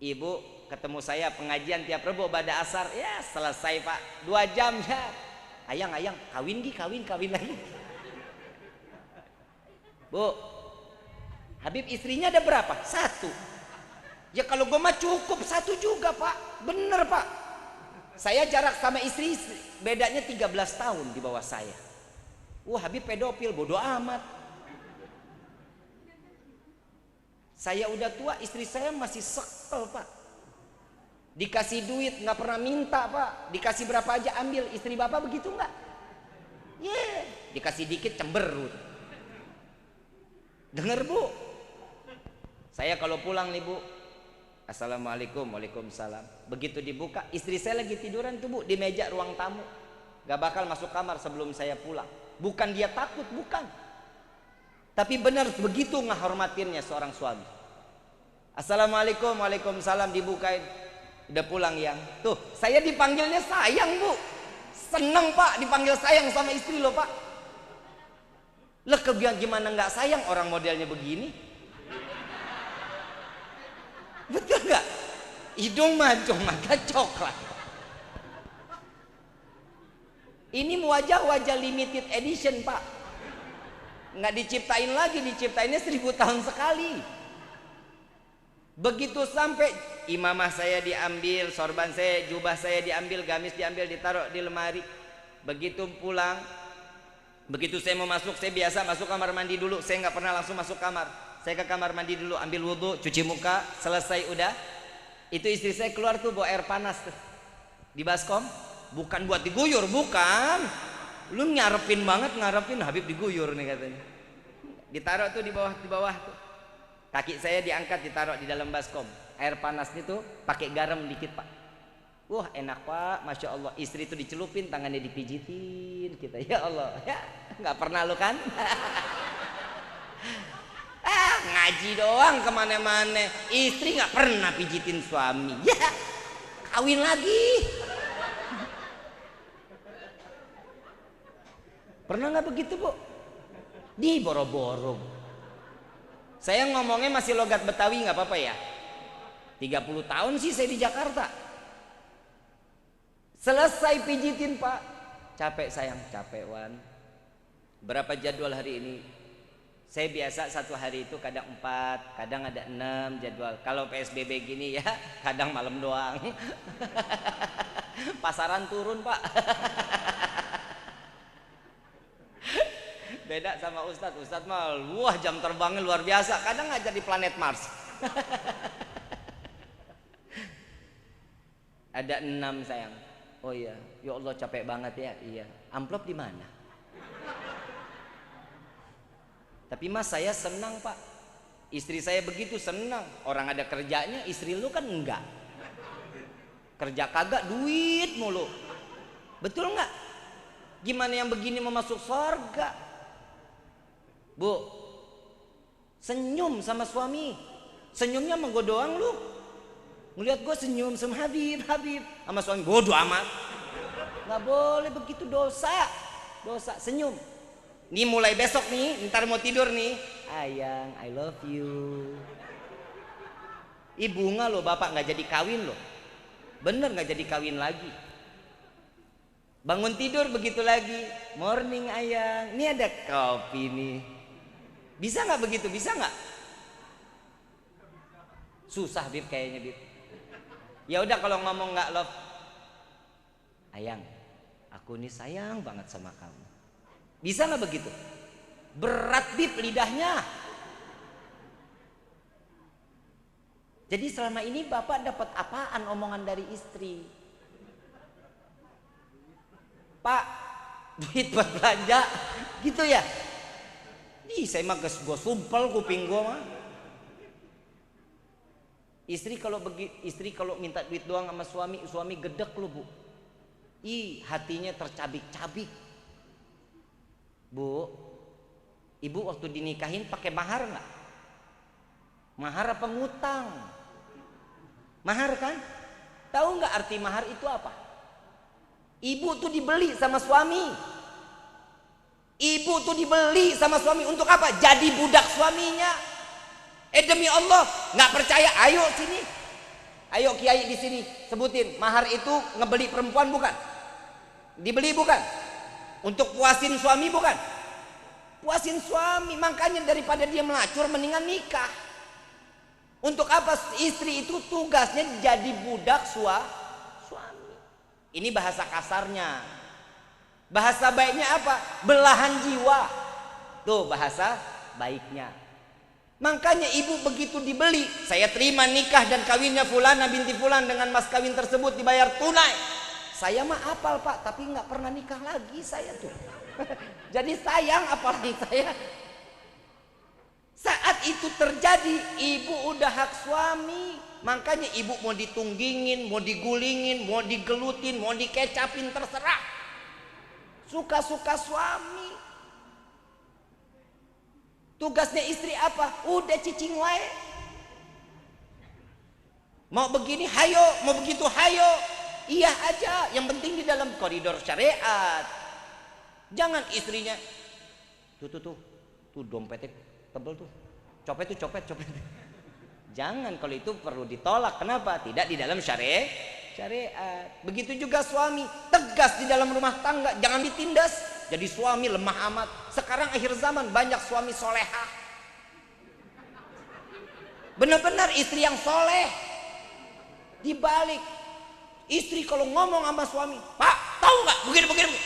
Ibu ketemu saya pengajian tiap Rebo pada asar, ya selesai pak, 2 jam ya. Ayang kawin lagi. Bu, Habib istrinya ada berapa? 1. Ya kalau gue mah cukup 1 juga pak, bener pak. Saya jarak sama istri bedanya 13 tahun di bawah saya. Habib pedofil, bodoh amat. Saya udah tua, istri saya masih sekel pak. Dikasih duit nggak pernah minta pak. Dikasih berapa aja ambil. Istri bapak begitu nggak? Dikasih dikit cemberut. Dengar bu, saya kalau pulang nih bu, assalamualaikum, waalaikumsalam. Begitu dibuka, istri saya lagi tiduran tuh bu di meja ruang tamu. Gak bakal masuk kamar sebelum saya pulang. Bukan dia takut, bukan. Tapi benar begitu ngehormatinnya seorang suami. Assalamualaikum, waalaikumsalam, dibukain. Udah pulang yang. Tuh, saya dipanggilnya sayang bu. Seneng pak dipanggil sayang sama istri lo pak. Lah gimana nggak sayang orang modelnya begini? Betul nggak? Hidung mancung, mata coklat. Ini wajah limited edition pak. Nggak diciptain lagi, diciptainnya 1000 tahun sekali. Begitu sampai imamah saya diambil, sorban saya, jubah saya diambil, gamis diambil, ditaruh di lemari. Begitu pulang, begitu saya mau masuk, saya biasa masuk kamar mandi dulu. Saya nggak pernah langsung masuk kamar. Saya ke kamar mandi dulu, ambil wudhu, cuci muka, selesai udah. Itu istri saya keluar tuh bawa air panas tuh di baskom. Bukan buat diguyur, bukan. Lu ngarepin banget, ngarepin Habib diguyur nih katanya. Ditaruh tuh di bawah tuh. Kaki saya diangkat, ditaruh di dalam baskom. Air panas itu pakai garam dikit pak. Wah enak pak, masya Allah. Istri itu dicelupin, tangannya dipijitin. Kita ya Allah, ya nggak pernah lu kan? Ngaji doang kemana-mana. Istri nggak pernah pijitin suami. Ya kawin lagi. Pernah nggak begitu bu? Di boro-boro. Saya ngomongnya masih logat Betawi nggak apa-apa ya. 30 tahun sih saya di Jakarta. Selesai pijitin pak, capek sayang, capek Wan. Berapa jadwal hari ini? Saya biasa satu hari itu kadang 4, kadang ada 6 jadwal. Kalau PSBB gini ya kadang malam doang. Pasaran turun pak. Beda sama Ustadz. Ustadz mah wah jam terbangnya luar biasa. Kadang ngajar di planet Mars. Ada 6 sayang. Oh iya, ya Allah capek banget ya. Iya. Amplop di mana? Tapi mas saya senang pak. Istri saya begitu senang. Orang ada kerjanya, istri lu kan enggak. Kerja kagak, duit mulu. Betul nggak? Gimana yang begini mau masuk surga? Bu, senyum sama suami. Senyumnya sama gue doang lu. Ngeliat gue senyum sama Habib, Habib. Sama suami bodoh amat. Nggak boleh begitu, dosa. Dosa, senyum. Nih mulai besok nih, ntar mau tidur nih. Ayang, I love you. Bunga loh bapak nggak jadi kawin loh. Bener nggak jadi kawin lagi. Bangun tidur begitu lagi. Morning ayang, ini ada kopi nih. Bisa nggak begitu? Bisa nggak? Susah Bib kayaknya Bib. Ya udah kalau ngomong nggak love, ayang, aku nih sayang banget sama kamu. Bisa nggak begitu? Berat Bib lidahnya. Jadi selama ini bapak dapat apaan omongan dari istri? Pak, duit buat belanja, gitu ya? Ih, saya mah gue sumpel kuping gue mah. Istri kalau minta duit doang sama suami, suami gedek lu bu. Ih, hatinya tercabik-cabik. Bu, ibu waktu dinikahin pakai mahar nggak? Mahar apa ngutang? Mahar kan? Tahu nggak arti mahar itu apa? Ibu tuh dibeli sama suami. Ibu tuh dibeli sama suami untuk apa? Jadi budak suaminya. Demi Allah, nggak percaya? Ayo sini, ayo kiai di sini sebutin mahar itu ngebeli perempuan bukan? Dibeli bukan? Untuk puasin suami bukan? Puasin suami, makanya daripada dia melacur mendingan nikah. Untuk apa? Istri itu tugasnya jadi budak suami. Ini bahasa kasarnya. Bahasa baiknya apa? Belahan jiwa. Tuh bahasa baiknya. Makanya ibu begitu dibeli, saya terima nikah dan kawinnya fulana binti fulan dengan mas kawin tersebut dibayar tunai. Saya mah apal pak, tapi nggak pernah nikah lagi saya tuh. Jadi sayang apalagi saya. Saat itu terjadi, ibu udah hak suami. Makanya ibu mau ditunggingin, mau digulingin, mau digelutin, mau dikecapin terserah. Suka-suka suami. Tugasnya istri apa? Udah cicing wae. Mau begini hayo, mau begitu hayo. Iya aja, yang penting di dalam koridor syariat. Jangan istrinya tuh dompetnya tebel tuh. Copet. Jangan, kalau itu perlu ditolak. Kenapa? Tidak di dalam syariat. Begitu juga suami, tegas di dalam rumah tangga, jangan ditindas. Jadi suami lemah amat. Sekarang akhir zaman banyak suami solehah. Benar-benar istri yang soleh. Dibalik, istri kalau ngomong sama suami, Pak, tahu nggak begini,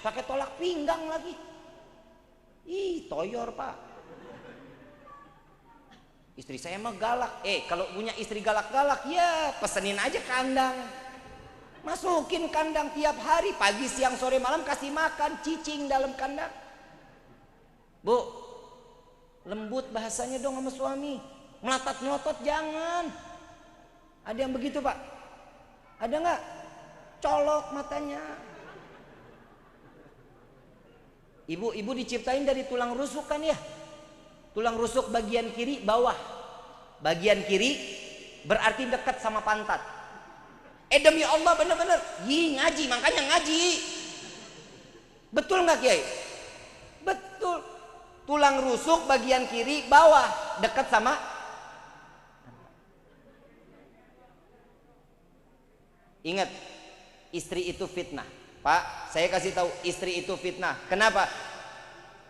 pakai tolak pinggang lagi. Ih, toyor Pak. Istri saya mah galak. Kalau punya istri galak-galak, ya pesenin aja kandang. Masukin kandang tiap hari, pagi, siang, sore, malam, kasih makan cicing dalam kandang. Bu, lembut bahasanya dong sama suami. Melotot-melotot jangan. Ada yang begitu Pak? Ada nggak? Colok matanya. Ibu diciptain dari tulang rusuk kan ya? Tulang rusuk bagian kiri bawah. Bagian kiri berarti dekat sama pantat. Demi Allah bener-bener. Ngaji, makanya ngaji. Betul nggak Kiai? Betul. Tulang rusuk bagian kiri bawah dekat sama. Ingat, istri itu fitnah. Pak, saya kasih tahu, istri itu fitnah. Kenapa?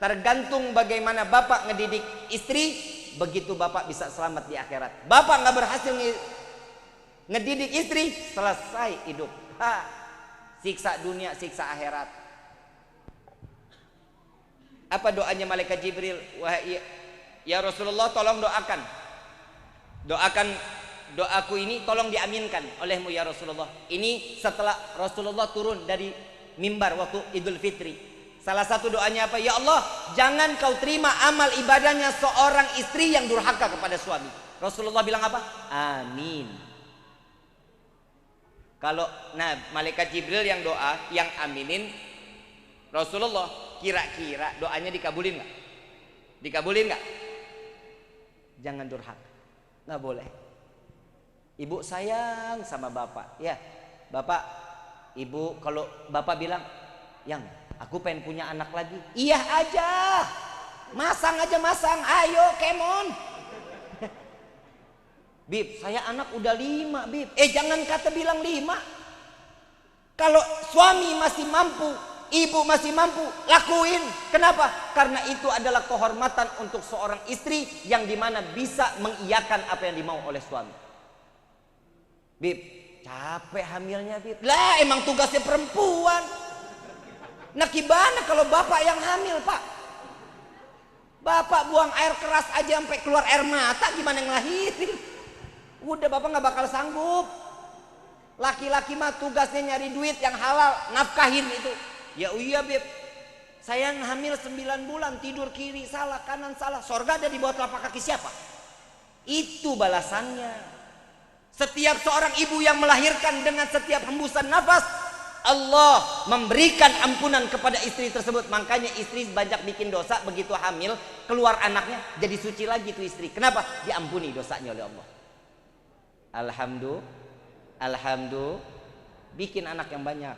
Tergantung bagaimana bapak ngedidik istri, begitu bapak bisa selamat di akhirat. Bapak nggak berhasil ngedidik istri, selesai hidup. Siksa dunia, siksa akhirat. Apa doanya malaikat Jibril? Wahai ya Rasulullah, tolong doakan. Doakan doaku ini tolong diaminkan olehmu ya Rasulullah. Ini setelah Rasulullah turun dari mimbar waktu Idul Fitri. Salah satu doanya apa? Ya Allah, jangan kau terima amal ibadahnya seorang istri yang durhaka kepada suami. Rasulullah bilang apa? Amin. Kalau malaikat Jibril yang doa, yang aminin Rasulullah, kira-kira doanya dikabulin nggak? Dikabulin nggak? Jangan durhaka, nggak boleh. Ibu sayang sama bapak, ya bapak, ibu kalau bapak bilang, yang aku pengen punya anak lagi, iya aja, masang aja masang, ayo kemon. Bib, saya anak udah 5 Bib. Jangan kata bilang 5. Kalau suami masih mampu, ibu masih mampu, lakuin. Kenapa? Karena itu adalah kehormatan untuk seorang istri yang dimana bisa mengiyakan apa yang dimau oleh suami. Bib, capek hamilnya Bib. Lah emang tugasnya perempuan. Nah gimana kalau bapak yang hamil Pak? Bapak buang air keras aja sampai keluar air mata, gimana ngelahirin? Udah bapak gak bakal sanggup. Laki-laki mah tugasnya nyari duit yang halal, nafkahin itu. Ya iya Bib, saya hamil 9 bulan, tidur kiri salah, kanan salah. Sorga ada di bawah telapak kaki siapa? Itu balasannya. Setiap seorang ibu yang melahirkan dengan setiap hembusan nafas, Allah memberikan ampunan kepada istri tersebut. Makanya istri banyak bikin dosa, begitu hamil keluar anaknya jadi suci lagi tuh istri. Kenapa? Diampuni dosanya oleh Allah. Alhamdulillah, bikin anak yang banyak.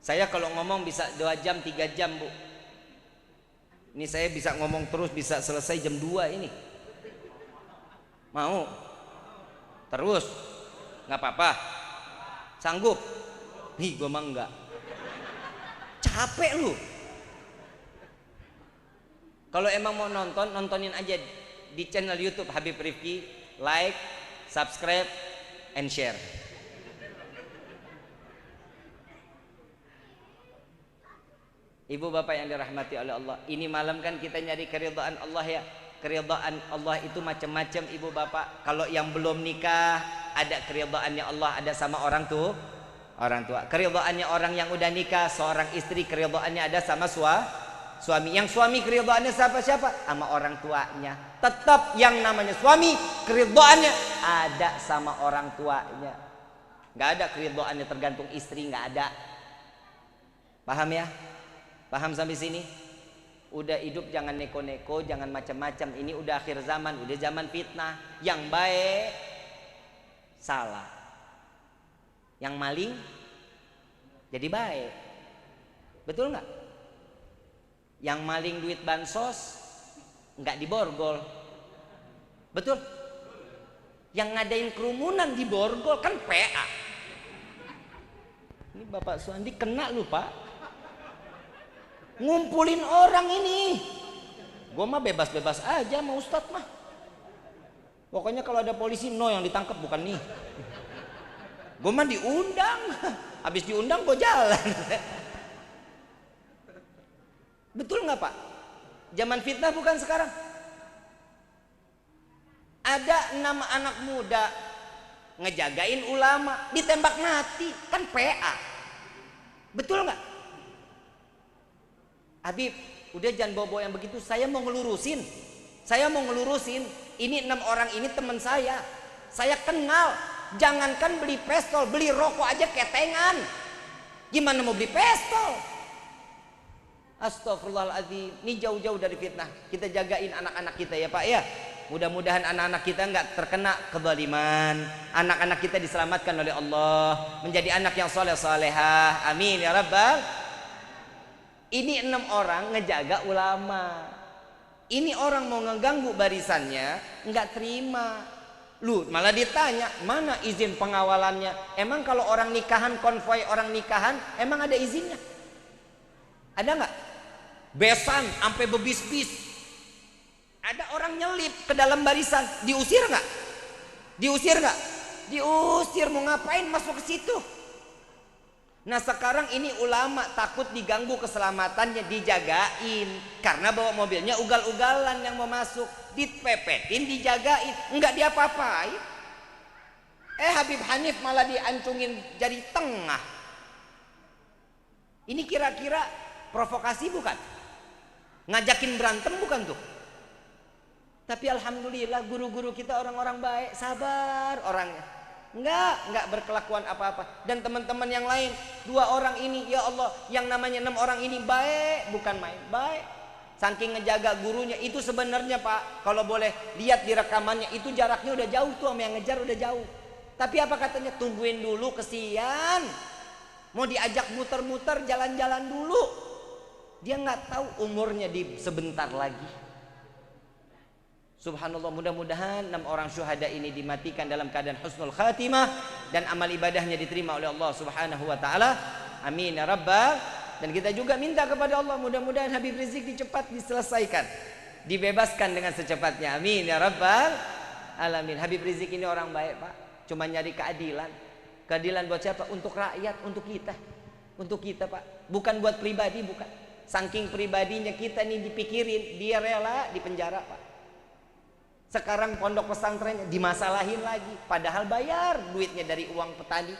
Saya kalau ngomong bisa 2 jam 3 jam Bu. Ini saya bisa ngomong terus, bisa selesai jam 2 ini. Mau? Terus? Nggak apa-apa? Sanggup? Nih gue mah enggak. Capek lu. Kalau emang mau nonton, nontonin aja di channel YouTube Habib Rifki. Like, subscribe, and share. Ibu bapak yang dirahmati oleh Allah, ini malam kan kita nyari keridhaan Allah ya. Keridhaan Allah itu macam-macam ibu bapak. Kalau yang belum nikah, ada keridhaannya Allah, ada sama orang tua. Keridhaannya orang yang udah nikah, seorang istri keridhaannya ada sama suami. Yang suami keridhaannya siapa? Sama orang tuanya. Tetap yang namanya suami keridhaannya ada sama orang tuanya. Nggak ada keridhaannya tergantung istri, nggak ada. Paham ya? Paham sampai sini? Udah hidup jangan neko-neko, jangan macam-macam. Ini udah akhir zaman, udah zaman fitnah. Yang baik salah, yang maling jadi baik. Betul nggak? Yang maling duit bansos nggak diborgol. Betul? Yang ngadain kerumunan diborgol kan PA. Ini Bapak Suandi kena lu Pak. Ngumpulin orang ini, Gue mah bebas-bebas aja sama Ustadz mah. Pokoknya kalau ada polisi no yang ditangkap, bukan nih. Gue mah diundang. Habis diundang gue jalan. Betul nggak Pak? Zaman fitnah bukan sekarang. Ada 6 anak muda ngejagain ulama, ditembak mati, kan PA. Betul nggak? Habib, udah jangan bawa-bawa yang begitu. Saya mau ngelurusin. Ini 6 orang ini teman saya. Saya kenal. Jangankan beli pistol, beli rokok aja ketengan. Gimana mau beli pistol? Astagfirullahaladzim. Ini jauh-jauh dari fitnah. Kita jagain anak-anak kita ya Pak ya. Mudah-mudahan anak-anak kita nggak terkena kezaliman. Anak-anak kita diselamatkan oleh Allah, menjadi anak yang soleh-solehah. Amin ya Rabbal. Ini 6 orang ngejaga ulama. Ini orang mau ngeganggu barisannya, nggak terima. Lu malah ditanya, mana izin pengawalannya? Emang kalau orang nikahan, konvoi orang nikahan, emang ada izinnya? Ada nggak? Besan sampai bebis-bis. Ada orang nyelip ke dalam barisan, diusir nggak? Diusir nggak? Diusir. Mau ngapain masuk ke situ? Nah sekarang ini ulama takut diganggu keselamatannya, dijagain karena bawa mobilnya ugal-ugalan yang mau masuk, dipepetin, dijagain, nggak diapa-apain. Habib Hanif malah diancungin jari tengah. Ini kira-kira provokasi bukan? Ngajakin berantem bukan tuh? Tapi alhamdulillah guru-guru kita orang-orang baik, sabar orangnya. Enggak berkelakuan apa-apa. Dan teman-teman yang lain, 2 orang ini, ya Allah, yang namanya 6 orang ini baik, bukan main, baik. Saking ngejaga gurunya itu sebenarnya Pak, kalau boleh lihat di rekamannya, itu jaraknya udah jauh tuh sama yang ngejar, udah jauh. Tapi apa katanya? Tungguin dulu, kesian. Mau diajak muter-muter, jalan-jalan dulu. Dia nggak tahu umurnya di sebentar lagi. Subhanallah, mudah-mudahan 6 orang syuhada ini dimatikan dalam keadaan husnul khatimah dan amal ibadahnya diterima oleh Allah Subhanahu wa taala. Amin ya rabbal. Dan kita juga minta kepada Allah, mudah-mudahan Habib Rizik cepat diselesaikan, dibebaskan dengan secepatnya. Amin ya rabbal alamin. Habib Rizik ini orang baik Pak, cuma nyari keadilan. Keadilan buat siapa? Untuk rakyat, untuk kita. Untuk kita Pak, bukan buat pribadi, bukan. Saking pribadinya kita nih dipikirin, dia rela di penjara Pak. Sekarang pondok pesantrennya dimasalahin lagi, padahal bayar duitnya dari uang petani.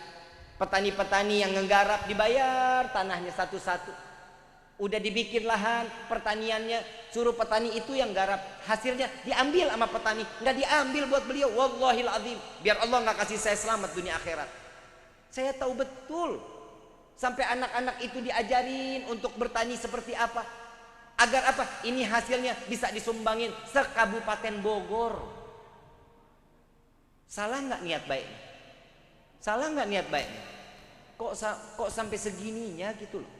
Petani-petani yang ngegarap dibayar tanahnya satu-satu. Udah dibikin lahan pertaniannya, suruh petani itu yang garap, hasilnya diambil sama petani, nggak diambil buat beliau. Wallahil azim, biar Allah nggak kasih saya selamat dunia akhirat. Saya tahu betul, sampai anak-anak itu diajarin untuk bertani seperti apa. Agar apa? Ini hasilnya bisa disumbangin se-Kabupaten Bogor. Salah nggak niat baiknya? Salah nggak niat baiknya? Kok sampai segininya gitu loh?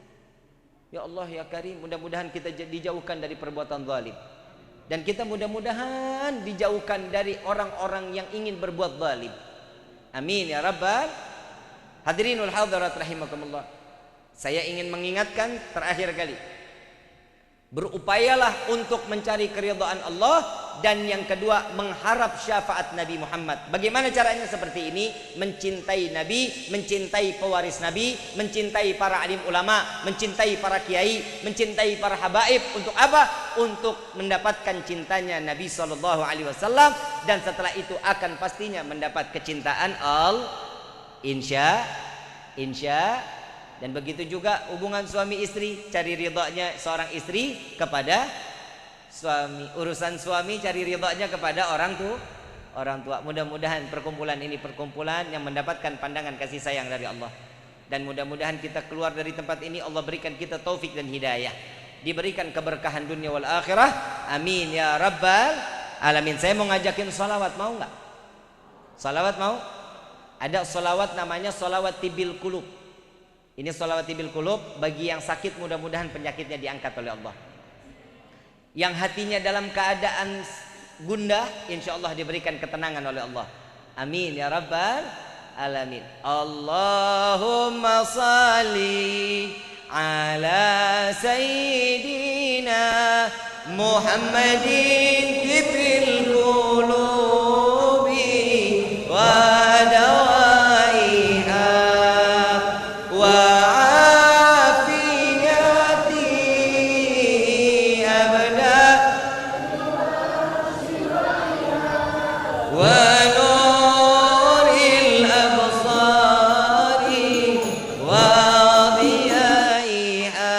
Ya Allah ya Karim, mudah-mudahan kita dijauhkan dari perbuatan zalim. Dan kita mudah-mudahan dijauhkan dari orang-orang yang ingin berbuat zalim. Amin ya Rabbal. Hadirinul hadirat rahimakumullah. Saya ingin mengingatkan terakhir kali, berupayalah untuk mencari keridhaan Allah, dan yang kedua mengharap syafaat Nabi Muhammad. Bagaimana caranya? Seperti ini: mencintai Nabi, mencintai pewaris Nabi, mencintai para alim ulama, mencintai para kiai, mencintai para habaib. Untuk apa? Untuk mendapatkan cintanya Nabi SAW, dan setelah itu akan pastinya mendapat kecintaan Allah. Insya. Dan begitu juga hubungan suami istri, cari ridhonya seorang istri kepada suami, urusan suami cari ridhonya kepada orang tua. Mudah-mudahan perkumpulan ini perkumpulan yang mendapatkan pandangan kasih sayang dari Allah. Dan mudah-mudahan kita keluar dari tempat ini Allah berikan kita taufik dan hidayah, diberikan keberkahan dunia wal akhirah. Amin ya rabbal alamin. Saya mau ngajakin salawat, mau nggak? Salawat mau? Ada salawat namanya salawat tibil kulub. Ini sholawat tibil kulub bagi yang sakit, mudah-mudahan penyakitnya diangkat oleh Allah. Yang hatinya dalam keadaan gundah, insya Allah diberikan ketenangan oleh Allah. Amin ya rabbal alamin. Allahumma salli ala sayyidina Muhammadin tibil qulubi wa dawaiha wa afiyati abada wa nuril absari wa diyaiha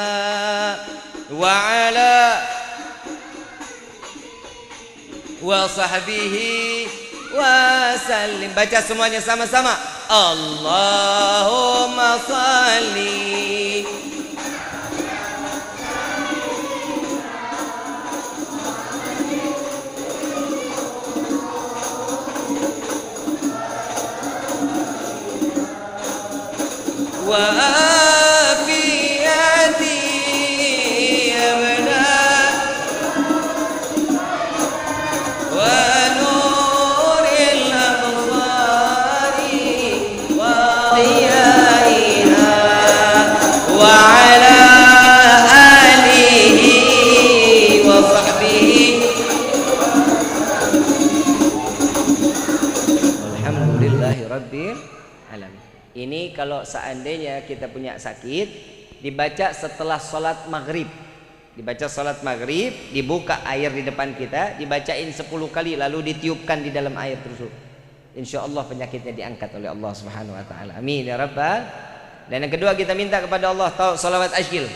wa ala wa sahbihi wa sallim. Baca semuanya sama-sama. Allahumma salli wa afiyati abada wa nuril absari wa diyaiha wa ala alihi wa sahbihi. Alhamdulillahi rabbil alamin. Ini kalau seandainya kita punya sakit, dibaca setelah sholat maghrib. Dibaca sholat maghrib, dibuka air di depan kita, dibacain 10 kali, lalu ditiupkan di dalam air terus. Insya Allah penyakitnya diangkat oleh Allah Subhanahu Wa Taala. Amin ya Rabbal. Dan yang kedua kita minta kepada Allah salawat asyil.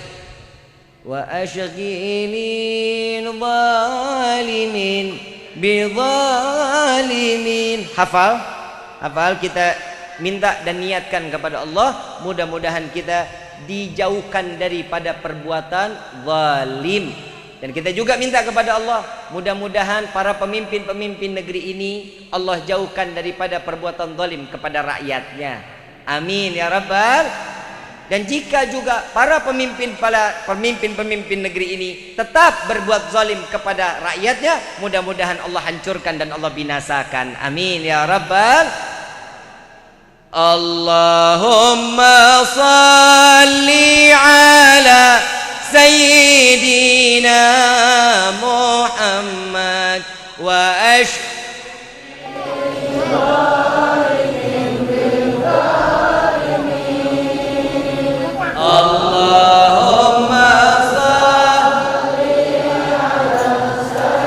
Wa asyghilin zalimin bi zalimin. Hafal? Hafal, kita minta dan niatkan kepada Allah, mudah-mudahan kita dijauhkan daripada perbuatan zalim. Dan kita juga minta kepada Allah, mudah-mudahan para pemimpin-pemimpin negeri ini Allah jauhkan daripada perbuatan zalim kepada rakyatnya. Amin ya Rabbal. Dan jika juga para pemimpin negeri ini tetap berbuat zalim kepada rakyatnya, mudah-mudahan Allah hancurkan dan Allah binasakan. Amin ya Rabbal. Allahumma salli ala Sayyidina Muhammad wa Allahumma salli ala Sayyidina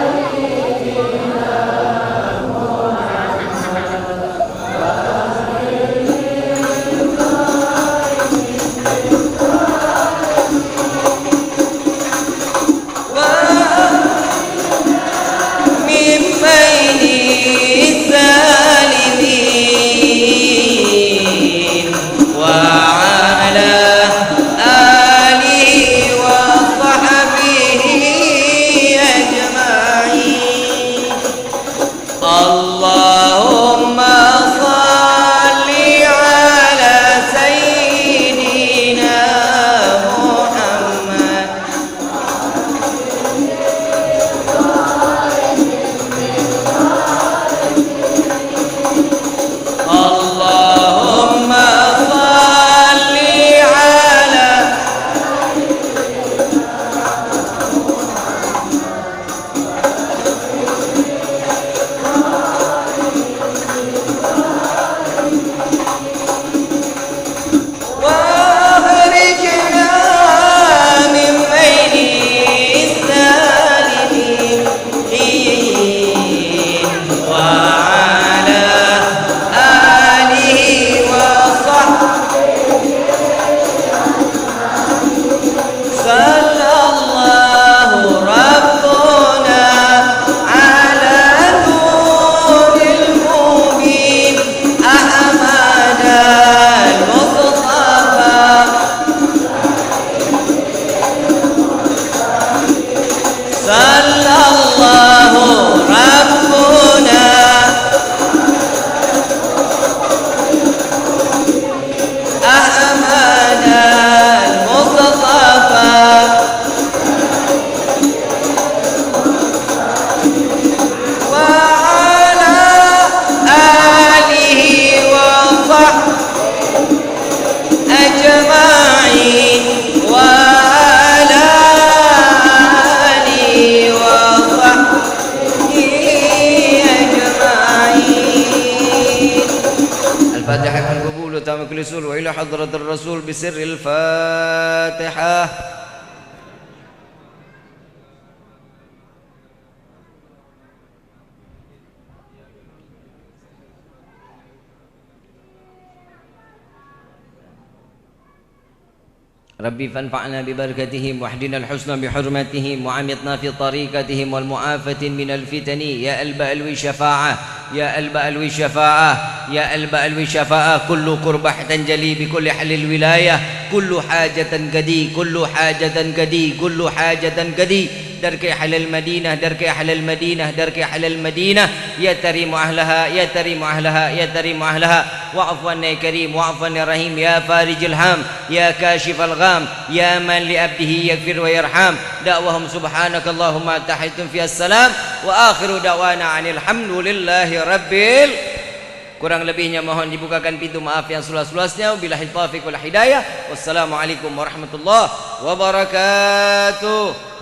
المخلصون وإلى حضرة الرسول بسر الفاتحة. ربي فانفعنا ببركتهم واهدنا الحسنى بحرمتهم وعمتنا في طريقتهم والمعافاة من الفتن يا البألوي شفاعة يا البألوي شفاعة يا البألوي شفاعة. كل كربة تنجلي بكل حل الولاية كل حاجة قدي كل حاجة قدي كل حاجة قدي درك أهل المدينة درك أهل المدينة درك أهل المدينة يا تريم أهلها يا تريم أهلها يا تريم أهلها. واعف عنا يا كريم واعف عنا يا رحيم يا فارج الهام يا كاشف الغام يا من لأبده يغفر ويرحم. دعوهم سبحانك اللهم تحيتم في السلام وآخر دعوانا عن الحمد لله rabbil. Kurang lebihnya mohon dibukakan pintu maaf yang seluas-luasnya. Wabillahi taufiq wal hidayah. Wassalamualaikum warahmatullahi wabarakatuh.